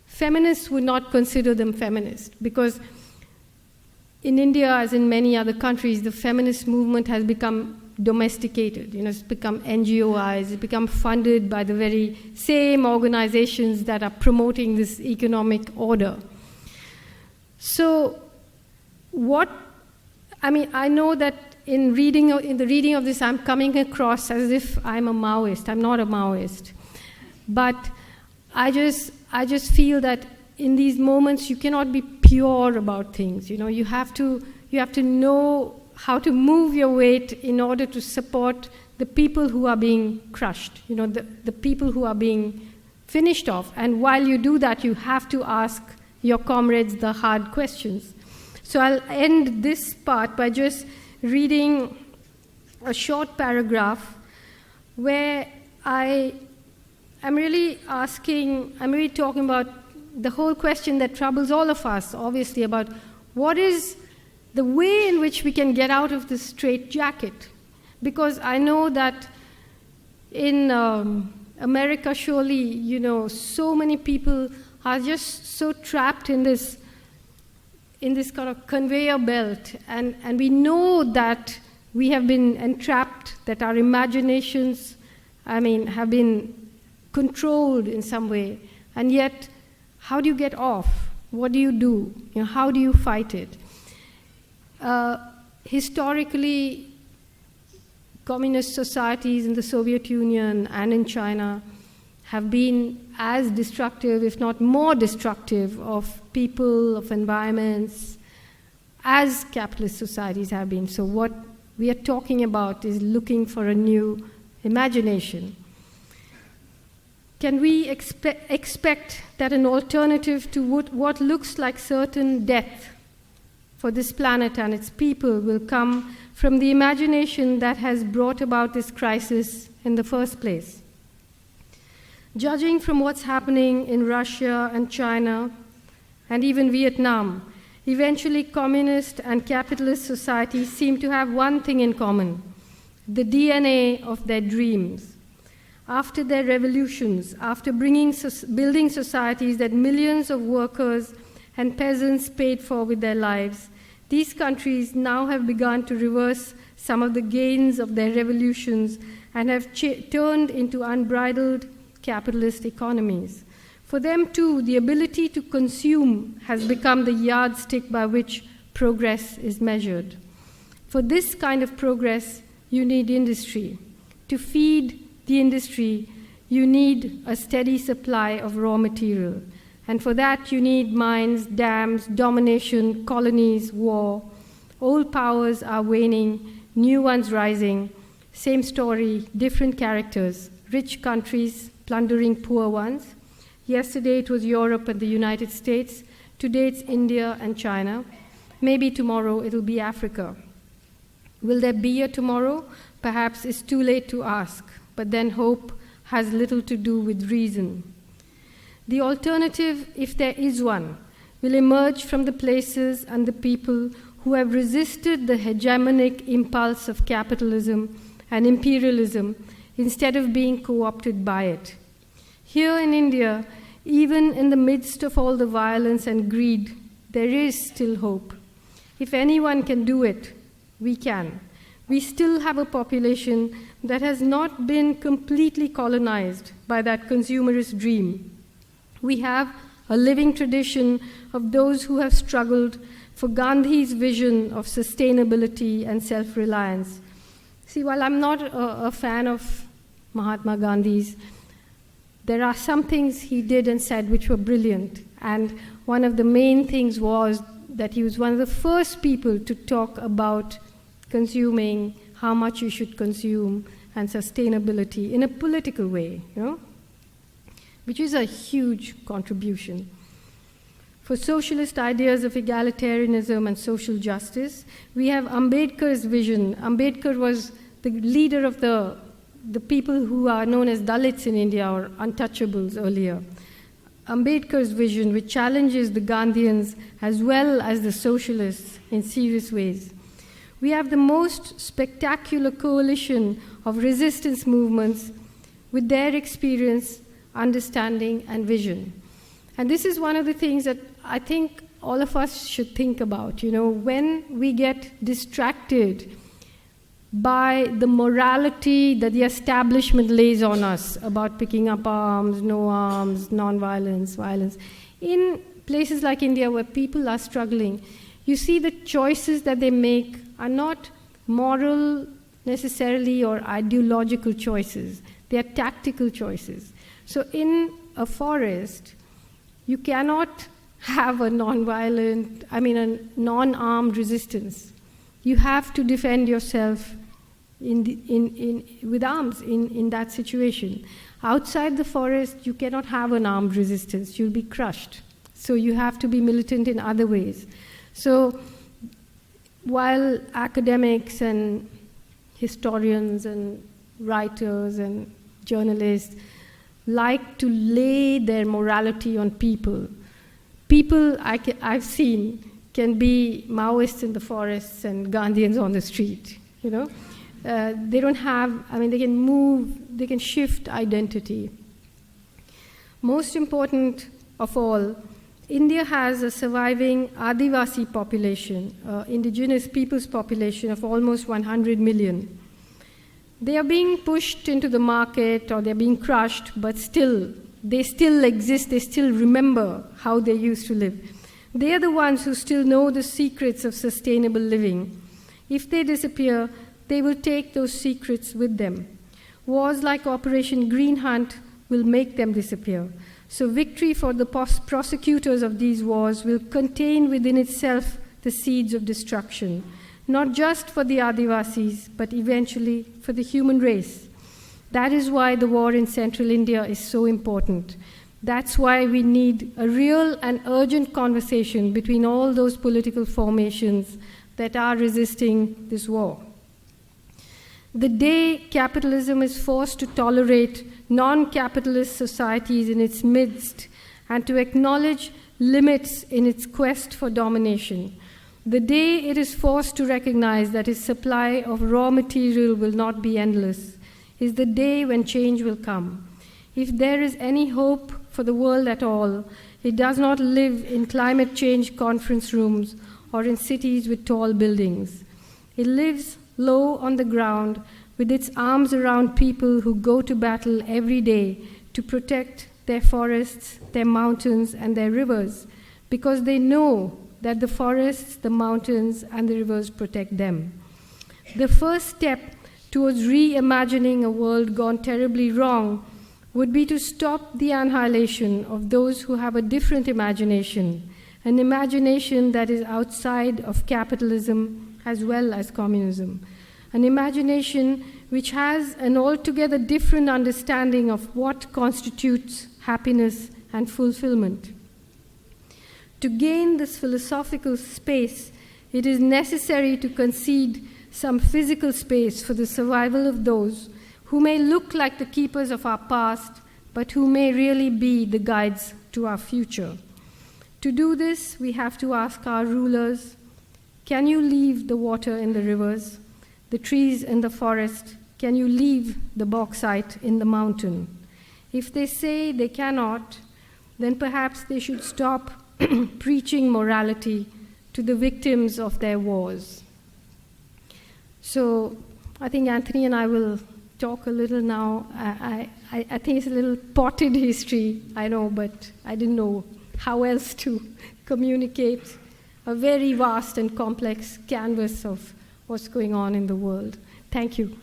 feminists would not consider them feminist, because in India, as in many other countries, the feminist movement has become domesticated. It's become NGOized, it's become funded by the very same organizations that are promoting this economic order. So I know that in the reading of this, I'm coming across as if I'm a Maoist. I'm not a Maoist. But I just feel that in these moments, you cannot be pure about things. You have to know how to move your weight in order to support the people who are being crushed, the people who are being finished off. And while you do that, you have to ask your comrades the hard questions. So I'll end this part by just reading a short paragraph where I'm really talking about the whole question that troubles all of us, obviously, about what is the way in which we can get out of this straitjacket. Because I know that in America, surely, so many people are just so trapped in this kind of conveyor belt. And we know that we have been entrapped, that our imaginations, have been controlled in some way. And yet, how do you get off? What do you do? How do you fight it? Historically, communist societies in the Soviet Union and in China have been as destructive, if not more destructive, of people, of environments, as capitalist societies have been. So what we are talking about is looking for a new imagination. Can we expect that an alternative to what looks like certain death for this planet and its people will come from the imagination that has brought about this crisis in the first place? Judging from what's happening in Russia and China and even Vietnam, eventually communist and capitalist societies seem to have one thing in common: the DNA of their dreams. After their revolutions, after building societies that millions of workers and peasants paid for with their lives, these countries now have begun to reverse some of the gains of their revolutions and have turned into unbridled capitalist economies. For them too, the ability to consume has become the yardstick by which progress is measured. For this kind of progress, you need industry. To feed the industry, you need a steady supply of raw material. And for that, you need mines, dams, domination, colonies, war. Old powers are waning, new ones rising. Same story, different characters. Rich countries plundering poor ones. Yesterday it was Europe and the United States. Today it's India and China. Maybe tomorrow it'll be Africa. Will there be a tomorrow? Perhaps it's too late to ask, but then hope has little to do with reason. The alternative, if there is one, will emerge from the places and the people who have resisted the hegemonic impulse of capitalism and imperialism instead of being co-opted by it. Here in India, even in the midst of all the violence and greed, there is still hope. If anyone can do it, we can. We still have a population that has not been completely colonized by that consumerist dream. We have a living tradition of those who have struggled for Gandhi's vision of sustainability and self-reliance. See, while I'm not a fan of Mahatma Gandhi's, there are some things he did and said which were brilliant. And one of the main things was that he was one of the first people to talk about consuming, how much you should consume, and sustainability in a political way, which is a huge contribution. For socialist ideas of egalitarianism and social justice, we have Ambedkar's vision. Ambedkar was the leader of the people who are known as Dalits in India, or untouchables earlier. Ambedkar's vision, which challenges the Gandhians as well as the socialists in serious ways. We have the most spectacular coalition of resistance movements with their experience, understanding, and vision. And this is one of the things that I think all of us should think about. When we get distracted by the morality that the establishment lays on us about picking up arms, no arms, non-violence, violence. In places like India where people are struggling, you see the choices that they make are not moral necessarily or ideological choices. They are tactical choices. So in a forest, you cannot have a non-armed resistance. You have to defend yourself with arms in that situation. Outside the forest, you cannot have an armed resistance. You'll be crushed. So you have to be militant in other ways. So while academics and historians and writers and journalists like to lay their morality on people I've seen can be Maoists in the forests and Gandhians on the street, They don't have, they can move, they can shift identity. Most important of all, India has a surviving Adivasi population, indigenous people's population of almost 100 million. They are being pushed into the market or they're being crushed, but they still exist, they still remember how they used to live. They are the ones who still know the secrets of sustainable living. If they disappear, they will take those secrets with them. Wars like Operation Green Hunt will make them disappear. So victory for the prosecutors of these wars will contain within itself the seeds of destruction, not just for the Adivasis, but eventually for the human race. That is why the war in central India is so important. That's why we need a real and urgent conversation between all those political formations that are resisting this war. The day capitalism is forced to tolerate non-capitalist societies in its midst and to acknowledge limits in its quest for domination. The day it is forced to recognize that its supply of raw material will not be endless is the day when change will come. If there is any hope for the world at all, it does not live in climate change conference rooms or in cities with tall buildings. It lives low on the ground with its arms around people who go to battle every day to protect their forests, their mountains, and their rivers, because they know that the forests, the mountains, and the rivers protect them. The first step towards reimagining a world gone terribly wrong would be to stop the annihilation of those who have a different imagination, an imagination that is outside of capitalism as well as communism, an imagination which has an altogether different understanding of what constitutes happiness and fulfillment. To gain this philosophical space, it is necessary to concede some physical space for the survival of those who may look like the keepers of our past, but who may really be the guides to our future. To do this, we have to ask our rulers, can you leave the water in the rivers, the trees in the forest? Can you leave the bauxite in the mountain? If they say they cannot, then perhaps they should stop preaching morality to the victims of their wars. So I think Anthony and I will talk a little now. I think it's a little potted history, I know, but I didn't know how else to communicate a very vast and complex canvas of what's going on in the world. Thank you.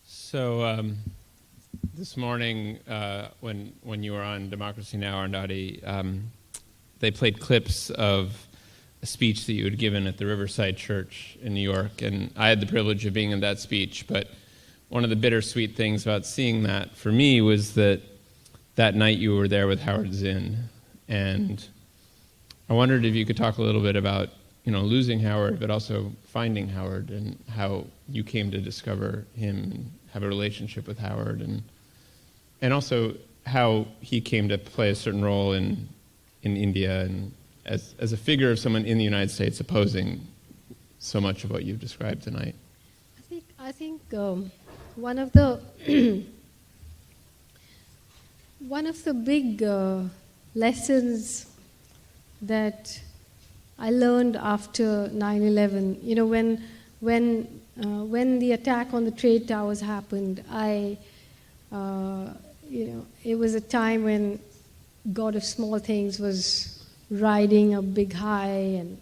So this morning, when you were on Democracy Now!, Arundhati, they played clips of a speech that you had given at the Riverside Church in New York, and I had the privilege of being in that speech, but one of the bittersweet things about seeing that for me was that that night you were there with Howard Zinn, and I wondered if you could talk a little bit about, losing Howard, but also finding Howard and how you came to discover him and have a relationship with Howard, and also how he came to play a certain role in India and as a figure of someone in the United States opposing so much of what you've described tonight. I think one of the big lessons that I learned after 9/11, when the attack on the trade towers happened, it was a time when God of Small Things was riding a big high and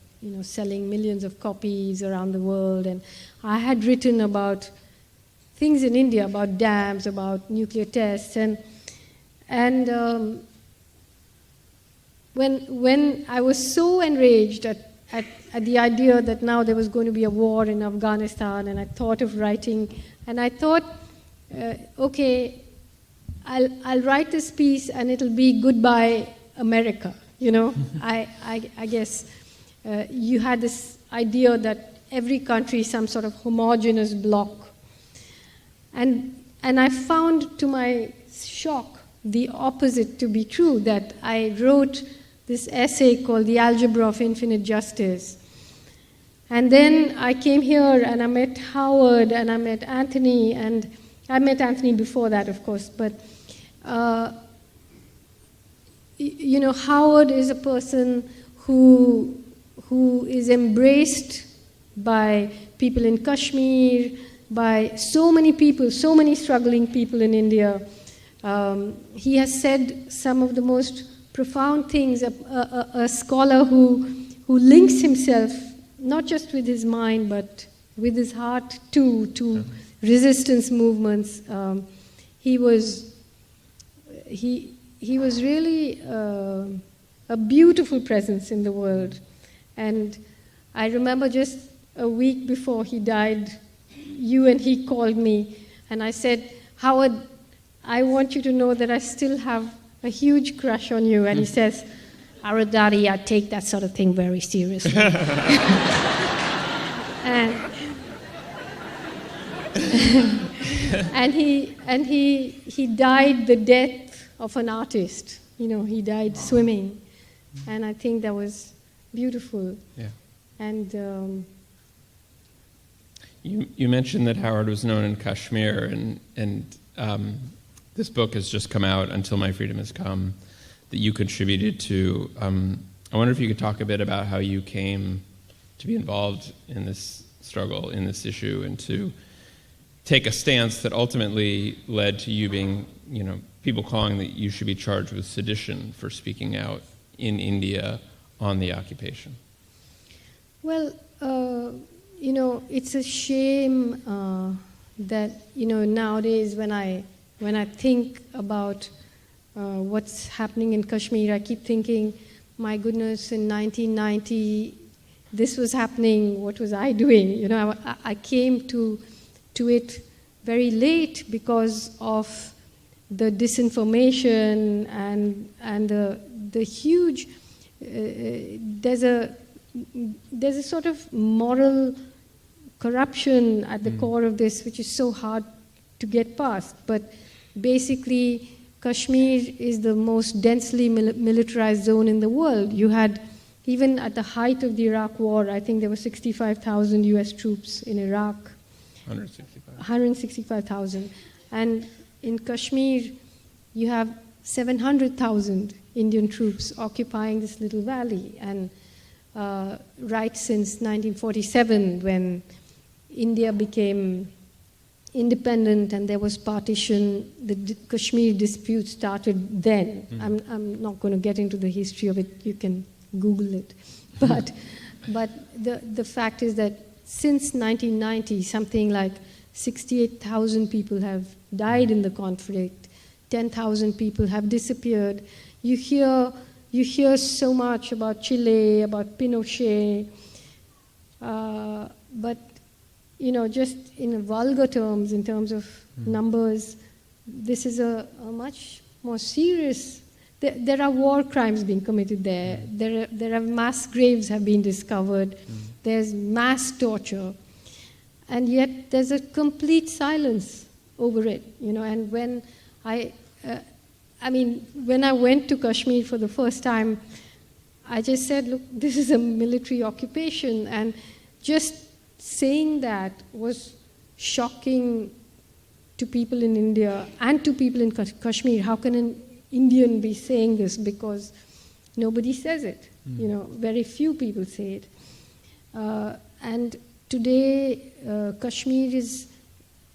selling millions of copies around the world, and I had written about things in India, about dams, about nuclear tests, and when I was so enraged at the idea that now there was going to be a war in Afghanistan, and I thought of writing, and I thought, okay, I'll write this piece and it'll be goodbye America, I guess you had this idea that every country is some sort of homogeneous block, and I found to my shock the opposite to be true, that I wrote this essay called The Algebra of Infinite Justice. And then I came here and I met Howard and I met Anthony, and I met Anthony before that, of course, but Howard is a person who is embraced by people in Kashmir, by so many people, so many struggling people in India. He has said some of the most profound things, a scholar who links himself not just with his mind but with his heart too to resistance movements. He was really a beautiful presence in the world, and I remember just a week before he died, you and he called me, and I said, Howard, I want you to know that I still have a huge crush on you. And he says, Arundhati, I take that sort of thing very seriously. and he died the death of an artist. He died swimming. And I think that was beautiful. Yeah. And you mentioned that Howard was known in Kashmir, and this book has just come out, Until My Freedom Has Come, that you contributed to. I wonder if you could talk a bit about how you came to be involved in this struggle, in this issue, and to take a stance that ultimately led to you being, people calling that you should be charged with sedition for speaking out in India on the occupation. Well, it's a shame that, nowadays when I think about what's happening in Kashmir, I keep thinking, my goodness, in 1990, this was happening, what was I doing? I came to it very late because of the disinformation and the huge, there's a sort of moral corruption at the core of this, which is so hard to get past. But basically, Kashmir is the most densely militarized zone in the world. You had, even at the height of the Iraq War, I think there were 65,000 US troops in Iraq. 165,000. And in Kashmir, you have 700,000 Indian troops occupying this little valley. And right since 1947, when India became independent and there was partition, the Kashmir dispute started then. I'm not going to get into the history of it. You can Google it. But the fact is that since 1990, something like 68,000 people have died in the conflict. 10,000 people have disappeared. You hear so much about Chile, about Pinochet, but just in vulgar terms, in terms of numbers, this is a much more serious. There are war crimes being committed there. There are mass graves have been discovered. There's mass torture, and yet there's a complete silence over it. And when when I went to Kashmir for the first time, I just said, look, this is a military occupation. And just saying that was shocking to people in India and to people in Kashmir. How can an Indian be saying this? Because nobody says it. Very few people say it. And today, Kashmir is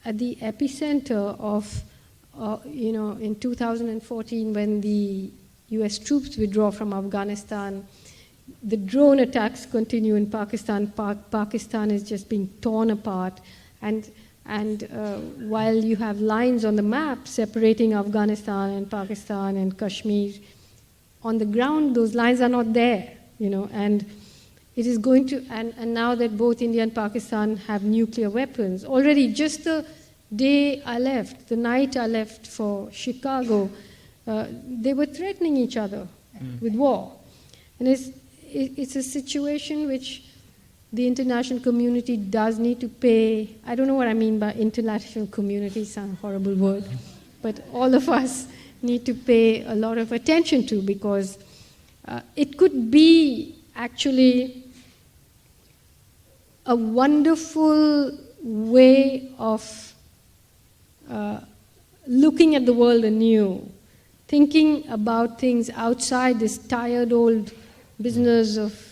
at the epicenter of in 2014, when the US troops withdraw from Afghanistan, the drone attacks continue in Pakistan. Pakistan is just being torn apart. And while you have lines on the map separating Afghanistan and Pakistan and Kashmir, on the ground, those lines are not there, and it is going to, and now that both India and Pakistan have nuclear weapons, already just the day I left, the night I left for Chicago, they were threatening each other with war. And it's a situation which the international community does need to pay. I don't know what I mean by international community, it's a horrible word, but all of us need to pay a lot of attention to, because it could be actually a wonderful way of looking at the world anew, thinking about things outside this tired old business of,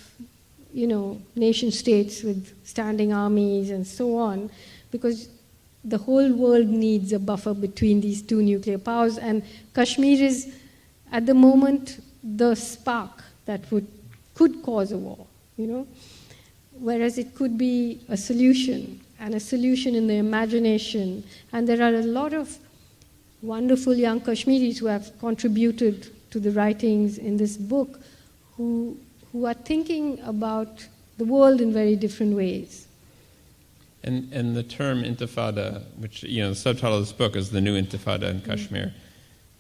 nation states with standing armies and so on, because the whole world needs a buffer between these two nuclear powers, and Kashmir is, at the moment, the spark that could cause a war, whereas it could be a solution, and a solution in the imagination. And there are a lot of wonderful young Kashmiris who have contributed to the writings in this book, who are thinking about the world in very different ways. And the term intifada, which, the subtitle of this book is The New Intifada in Kashmir.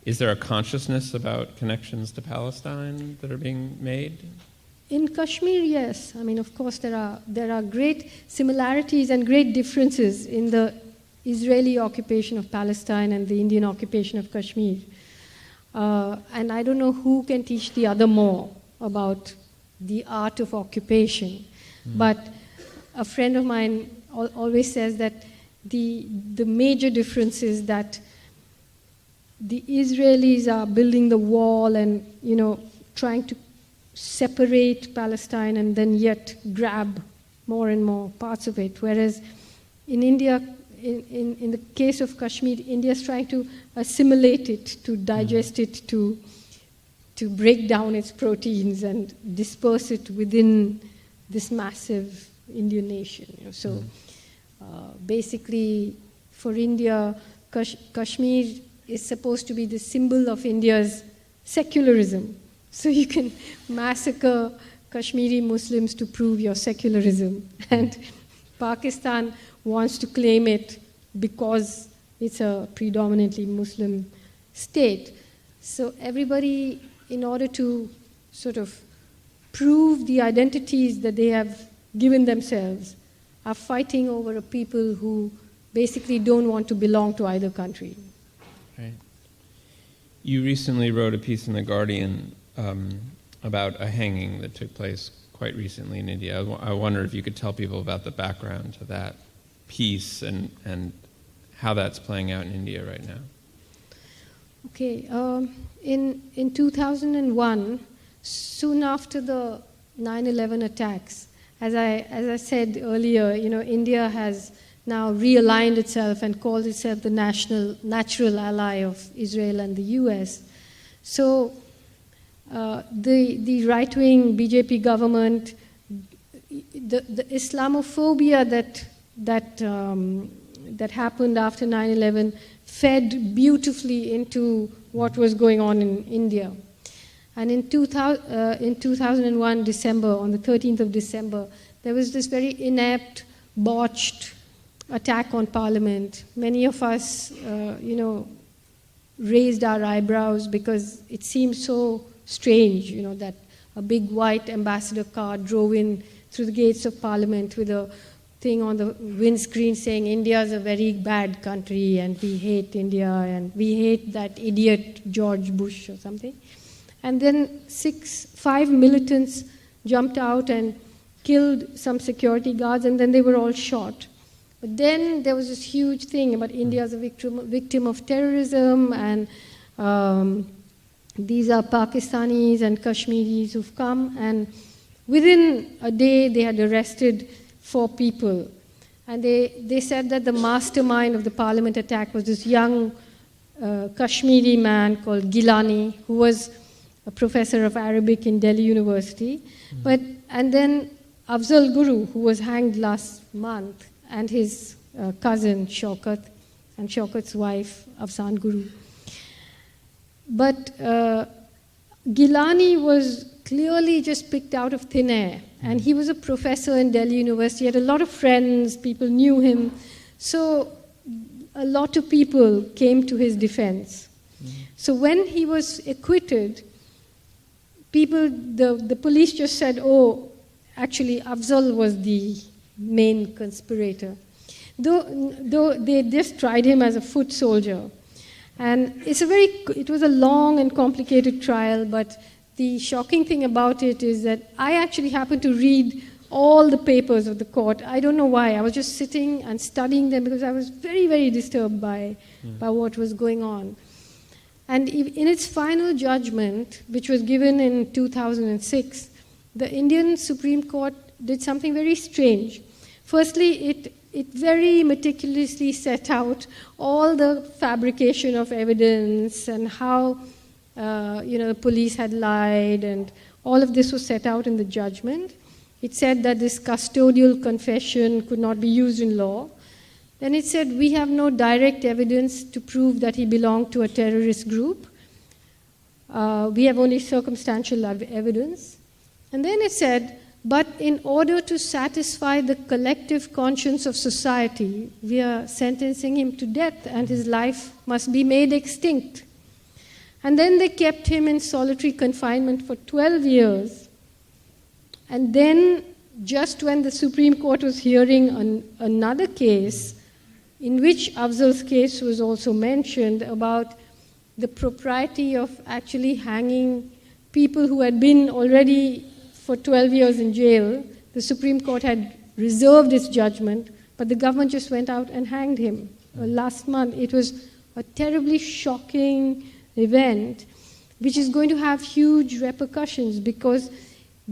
Is there a consciousness about connections to Palestine that are being made? In Kashmir, yes. I mean, of course, there are great similarities and great differences in the Israeli occupation of Palestine and the Indian occupation of Kashmir. And I don't know who can teach the other more about the art of occupation. But a friend of mine always says that the major difference is that the Israelis are building the wall and, trying to separate Palestine and then yet grab more and more parts of it. Whereas in India, in the case of Kashmir, India is trying to assimilate it, to digest it, to break down its proteins and disperse it within this massive Indian nation. So basically, for India, Kashmir is supposed to be the symbol of India's secularism. So you can massacre Kashmiri Muslims to prove your secularism. And Pakistan wants to claim it because it's a predominantly Muslim state. So everybody, in order to sort of prove the identities that they have given themselves, are fighting over a people who basically don't want to belong to either country. Right. You recently wrote a piece in The Guardian about a hanging that took place quite recently in India. I wonder if you could tell people about the background to that piece and how that's playing out in India right now. Okay. In 2001, soon after the 9/11 attacks, as I said earlier, India has now realigned itself and called itself the natural ally of Israel and the US. So the right-wing BJP government, the Islamophobia that happened after 9/11 fed beautifully into what was going on in India. And in 2001 December, on the 13th of December, there was this very inept, botched attack on Parliament. Many of us, raised our eyebrows because it seemed so strange, that a big white ambassador car drove in through the gates of Parliament with a thing on the windscreen saying India is a very bad country and we hate India and we hate that idiot George Bush or something. And then 5 militants jumped out and killed some security guards, and then they were all shot. But then there was this huge thing about India as a victim of terrorism, and these are Pakistanis and Kashmiris who've come, and within a day they had arrested 4 people. And they said that the mastermind of the Parliament attack was this young Kashmiri man called Gilani, who was a professor of Arabic in Delhi University. And then Afzal Guru, who was hanged last month, and his cousin Shaukat, and Shaukat's wife Afsan Guru. But Gilani was clearly just picked out of thin air, and he was a professor in Delhi University. He had a lot of friends, people knew him. So a lot of people came to his defense. So when he was acquitted, the police just said, oh, actually Afzal was the main conspirator. Though they just tried him as a foot soldier. And it was a long and complicated trial, but the shocking thing about it is that I actually happened to read all the papers of the court. I don't know why. I was just sitting and studying them because I was very, very disturbed by what was going on. And in its final judgment, which was given in 2006, the Indian Supreme Court did something very strange. Firstly, it very meticulously set out all the fabrication of evidence and how the police had lied, and all of this was set out in the judgment. It said that this custodial confession could not be used in law. Then it said we have no direct evidence to prove that he belonged to a terrorist group. We have only circumstantial evidence. And then it said But in order to satisfy the collective conscience of society, we are sentencing him to death and his life must be made extinct. And then they kept him in solitary confinement for 12 years. And then, just when the Supreme Court was hearing another case, in which Afzal's case was also mentioned, about the propriety of actually hanging people who had been already for 12 years in jail, the Supreme Court had reserved its judgment, but the government just went out and hanged him last month. It was a terribly shocking event, which is going to have huge repercussions, because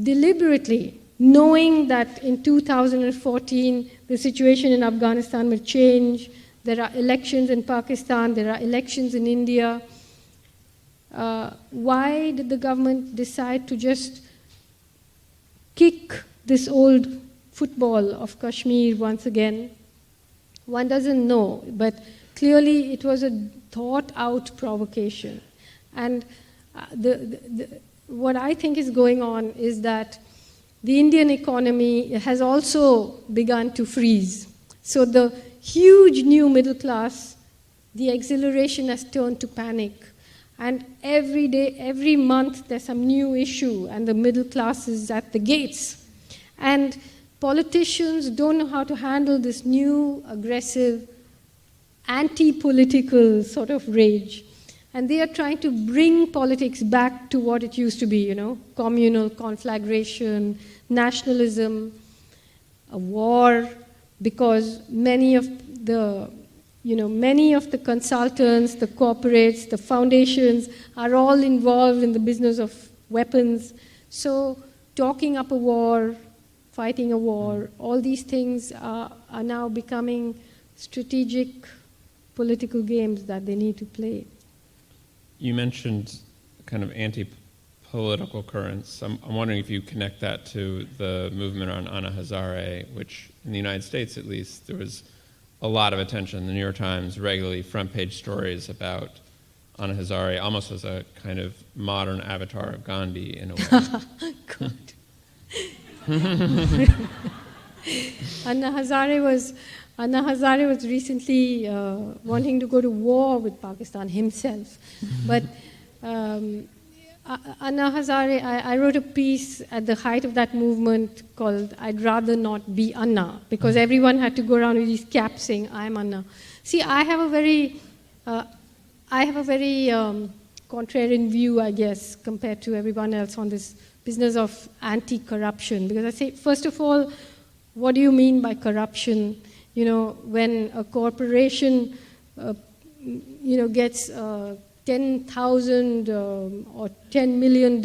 deliberately, knowing that in 2014 the situation in Afghanistan will change, there are elections in Pakistan, there are elections in India, why did the government decide to just kick this old football of Kashmir once again? One doesn't know, but clearly it was a thought-out provocation. And what I think is going on is that the Indian economy has also begun to freeze. So the huge new middle class, the exhilaration has turned to panic. And every day, every month, there's some new issue, and the middle class is at the gates. And politicians don't know how to handle this new, aggressive, anti-political sort of rage. And they are trying to bring politics back to what it used to be, communal conflagration, nationalism, a war, because many of the consultants, the corporates, the foundations are all involved in the business of weapons. So talking up a war, fighting a war, all these things are now becoming strategic political games that they need to play. You mentioned kind of anti-political currents. I'm wondering if you connect that to the movement on Anna Hazare, which in the United States at least, there was a lot of attention. The New York Times regularly front-page stories about Anna Hazare, almost as a kind of modern avatar of Gandhi in a way. God. Anna Hazare was recently wanting to go to war with Pakistan himself. But Anna Hazare, I wrote a piece at the height of that movement called "I'd Rather Not Be Anna," because everyone had to go around with these caps saying, "I'm Anna." See, I have a very contrarian view, I guess, compared to everyone else on this business of anti-corruption. Because I say, first of all, what do you mean by corruption? When a corporation, gets 10,000 or $10 million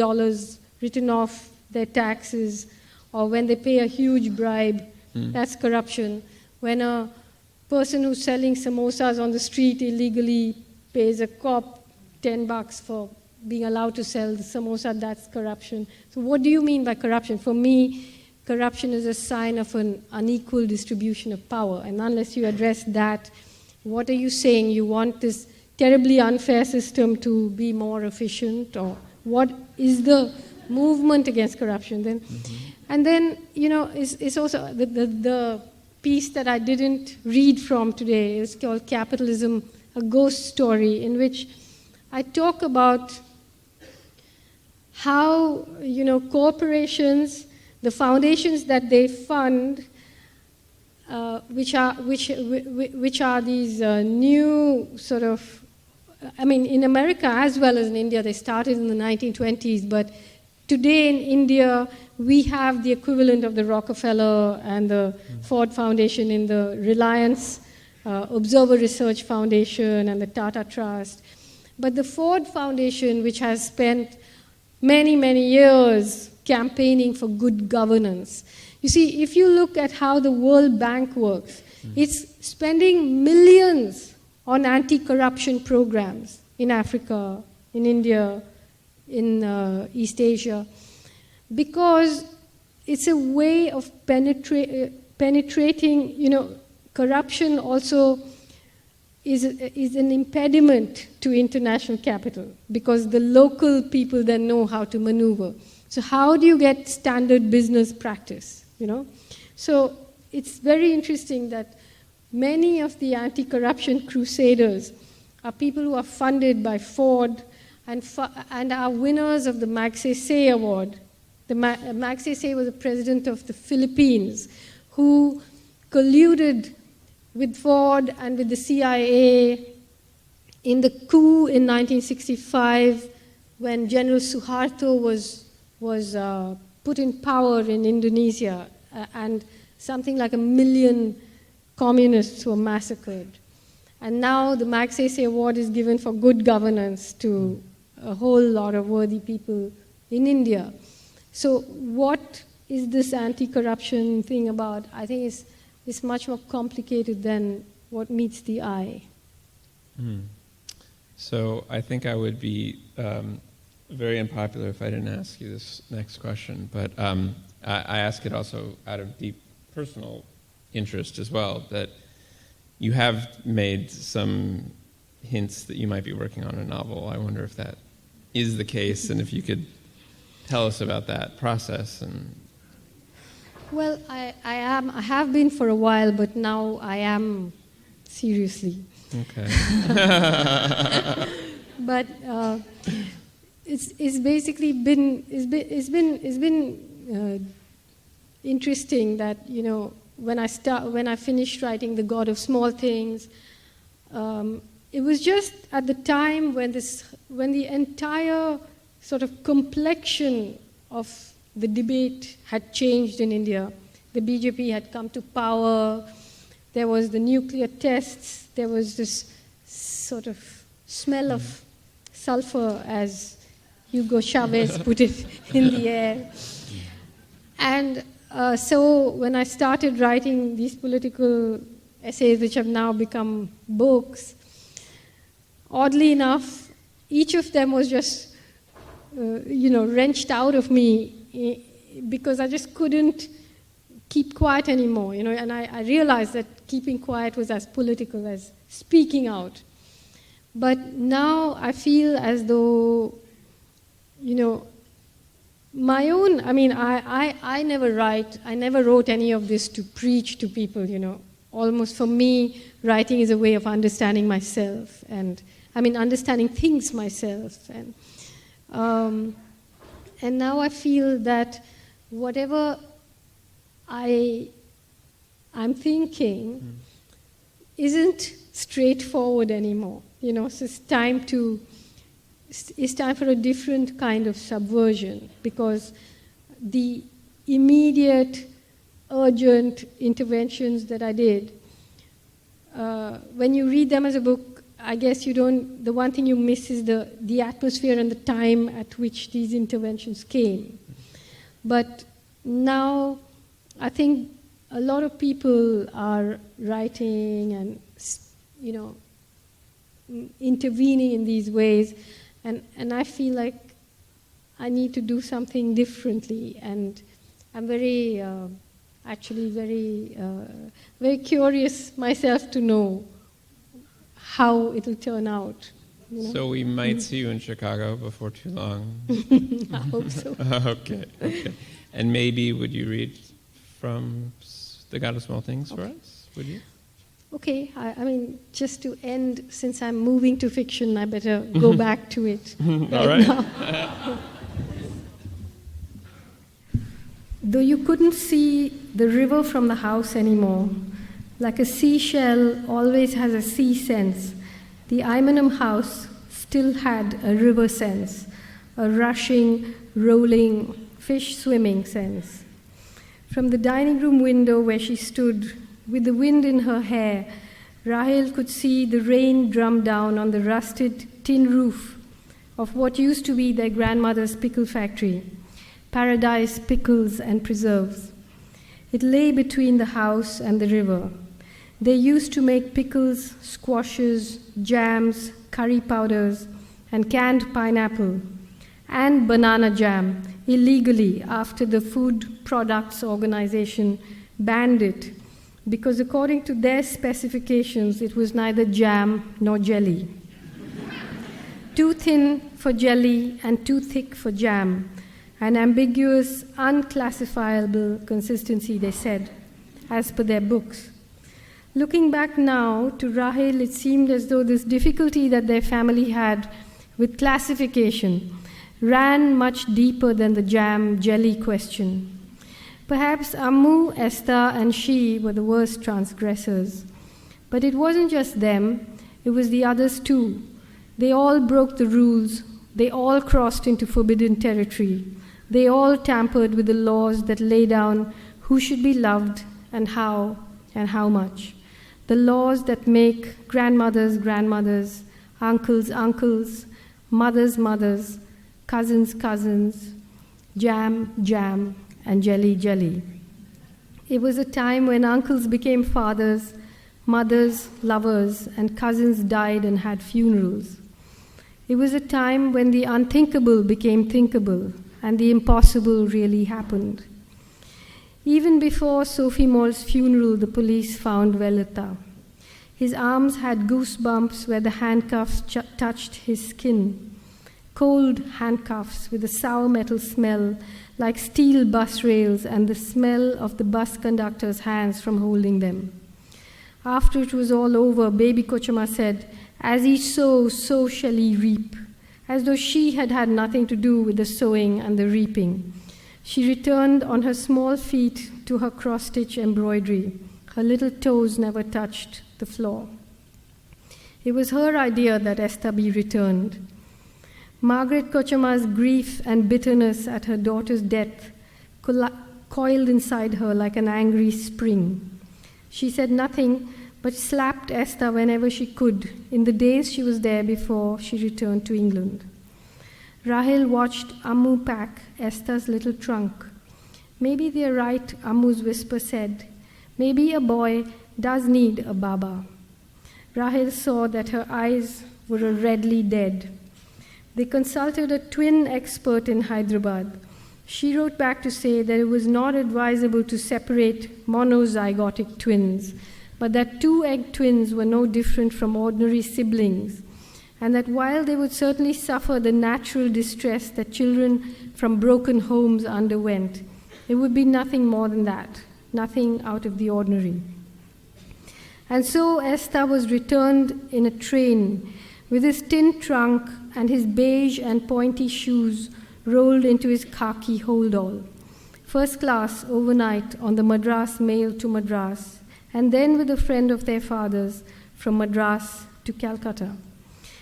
written off their taxes, or when they pay a huge bribe, that's corruption. When a person who's selling samosas on the street illegally pays a cop $10 for being allowed to sell the samosa, that's corruption. So what do you mean by corruption? For me, corruption is a sign of an unequal distribution of power. And unless you address that, what are you saying? You want this terribly unfair system to be more efficient? Or what is the movement against corruption then? And then, it's also the piece that I didn't read from today is called Capitalism, a Ghost Story, in which I talk about how, corporations, the foundations that they fund, which are these new sort of, in America as well as in India, they started in the 1920s, but today in India, we have the equivalent of the Rockefeller and the Ford Foundation in the Reliance Observer Research Foundation and the Tata Trust. But the Ford Foundation, which has spent many, many years campaigning for good governance. You see, if you look at how the World Bank works, it's spending millions on anti-corruption programs in Africa, in India, in East Asia, because it's a way of penetrating, corruption also is an impediment to international capital, because the local people then know how to maneuver. So how do you get standard business practice, So it's very interesting that many of the anti-corruption crusaders are people who are funded by Ford and are winners of the Magsaysay Award. Magsaysay was the president of the Philippines who colluded with Ford and with the CIA in the coup in 1965 when General Suharto was put in power in Indonesia and something like 1 million communists were massacred. And now the Magsaysay Award is given for good governance to a whole lot of worthy people in India. So what is this anti-corruption thing about? I think it's much more complicated than what meets the eye. So I think I would be very unpopular if I didn't ask you this next question, but I ask it also out of deep personal interest as well, that you have made some hints that you might be working on a novel. I wonder if that is the case, and if you could tell us about that process. Well, I have been for a while, but now I am seriously. Okay. But it's basically been interesting that when I finished writing The God of Small Things, it was just at the time when the entire sort of complexion of the debate had changed in India. The BJP had come to power. There was the nuclear tests. There was this sort of smell of sulfur, as Hugo Chavez put it, in the air. And so when I started writing these political essays, which have now become books, oddly enough, each of them was just, wrenched out of me because I just couldn't keep quiet anymore, and I realized that keeping quiet was as political as speaking out. But now I feel as though, my own, I never wrote any of this to preach to people, Almost for me, writing is a way of understanding myself and, understanding things myself. And now I feel that whatever I'm thinking isn't straightforward anymore. So it's time for a different kind of subversion, because the immediate, urgent interventions that I did, when you read them as a book, I guess the one thing you miss is the atmosphere and the time at which these interventions came. But now I think a lot of people are writing and, intervening in these ways, and I feel like I need to do something differently, and I'm very very curious myself to know how it'll turn out. So we might see you in Chicago before too long. I hope so. Okay. And maybe would you read from The God of Small Things for us? Would you? Okay, just to end, since I'm moving to fiction, I better go back to it. All right. Though you couldn't see the river from the house anymore, like a seashell always has a sea sense, the Imanum house still had a river sense, a rushing, rolling, fish swimming sense. From the dining room window where she stood, with the wind in her hair, Rahel could see the rain drum down on the rusted tin roof of what used to be their grandmother's pickle factory, Paradise Pickles and Preserves. It lay between the house and the river. They used to make pickles, squashes, jams, curry powders, and canned pineapple, and banana jam, illegally after the Food Products Organization banned it, because according to their specifications, it was neither jam nor jelly. Too thin for jelly and too thick for jam, an ambiguous, unclassifiable consistency, they said, as per their books. Looking back now to Rahel, it seemed as though this difficulty that their family had with classification ran much deeper than the jam-jelly question. Perhaps Ammu, Esther, and she were the worst transgressors. But it wasn't just them, it was the others too. They all broke the rules, they all crossed into forbidden territory. They all tampered with the laws that lay down who should be loved and how much. The laws that make grandmothers, grandmothers, uncles, uncles, mothers, mothers, cousins, cousins, jam, jam, and jelly, jelly. It was a time when uncles became fathers, mothers, lovers, and cousins died and had funerals. It was a time when the unthinkable became thinkable, and the impossible really happened. Even before Sophie Moll's funeral, the police found Velita. His arms had goosebumps where the handcuffs touched his skin. Cold handcuffs with a sour metal smell like steel bus rails and the smell of the bus conductor's hands from holding them. After it was all over, baby Kochama said, "As he sows, so shall he reap," as though she had had nothing to do with the sowing and the reaping. She returned on her small feet to her cross-stitch embroidery. Her little toes never touched the floor. It was her idea that Esther be returned. Margaret Kochama's grief and bitterness at her daughter's death coiled inside her like an angry spring. She said nothing, but slapped Esther whenever she could in the days she was there before she returned to England. Rahel watched Ammu pack Esther's little trunk. "Maybe they're right," Ammu's whisper said. "Maybe a boy does need a baba." Rahel saw that her eyes were redly dead. They consulted a twin expert in Hyderabad. She wrote back to say that it was not advisable to separate monozygotic twins, but that two-egg twins were no different from ordinary siblings, and that while they would certainly suffer the natural distress that children from broken homes underwent, it would be nothing more than that, nothing out of the ordinary. And so Esther was returned in a train with his tin trunk and his beige and pointy shoes rolled into his khaki hold-all. First class overnight on the Madras mail to Madras, and then with a friend of their father's from Madras to Calcutta.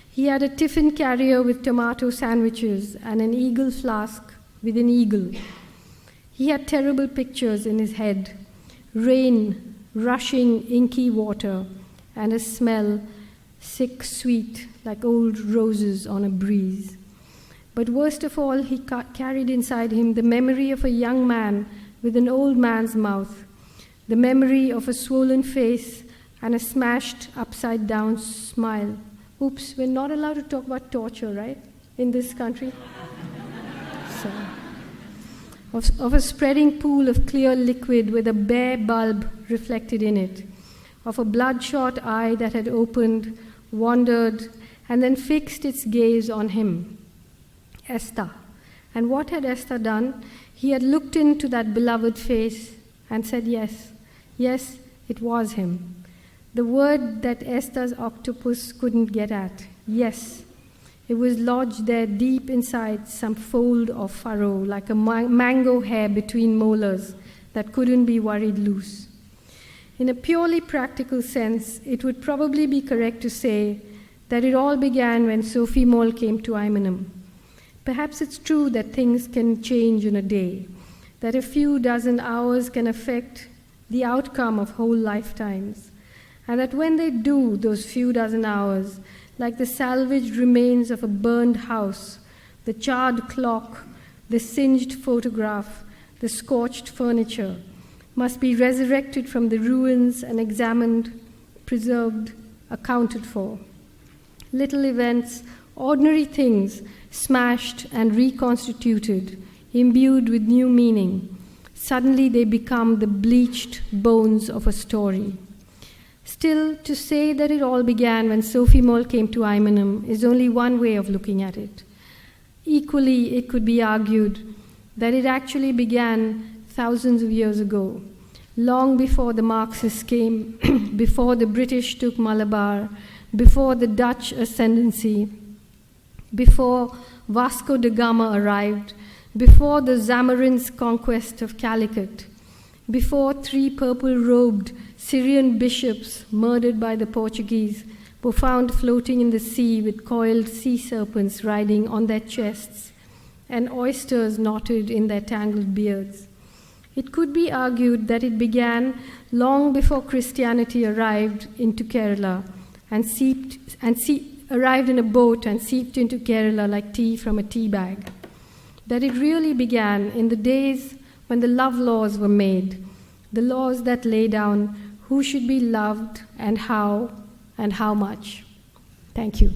He had a tiffin carrier with tomato sandwiches and an eagle flask with an eagle. He had terrible pictures in his head: rain, rushing inky water, and a smell, sick sweet, like old roses on a breeze. But worst of all, he carried inside him the memory of a young man with an old man's mouth, the memory of a swollen face and a smashed upside-down smile. Oops, we're not allowed to talk about torture, right, in this country? So, of a spreading pool of clear liquid with a bare bulb reflected in it, of a bloodshot eye that had opened, wandered, and then fixed its gaze on him. Esther. And what had Esther done? He had looked into that beloved face and said yes. Yes, it was him. The word that Esther's octopus couldn't get at. Yes. It was lodged there deep inside some fold or furrow, like a mango hair between molars that couldn't be worried loose. In a purely practical sense, it would probably be correct to say that it all began when Sophie Moll came to Imanum. Perhaps it's true that things can change in a day, that a few dozen hours can affect the outcome of whole lifetimes, and that when they do, those few dozen hours, like the salvaged remains of a burned house, the charred clock, the singed photograph, the scorched furniture, must be resurrected from the ruins and examined, preserved, accounted for. Little events, ordinary things, smashed and reconstituted, imbued with new meaning. Suddenly they become the bleached bones of a story. Still, to say that it all began when Sophie Moll came to Imanum is only one way of looking at it. Equally, it could be argued that it actually began thousands of years ago, long before the Marxists came, before the British took Malabar, before the Dutch ascendancy, before Vasco da Gama arrived, before the Zamorin's conquest of Calicut, before 3 purple-robed Syrian bishops murdered by the Portuguese were found floating in the sea with coiled sea serpents riding on their chests and oysters knotted in their tangled beards. It could be argued that it began long before Christianity arrived into Kerala and arrived in a boat and seeped into Kerala like tea from a tea bag. That it really began in the days when the love laws were made, the laws that lay down who should be loved and how much. Thank you.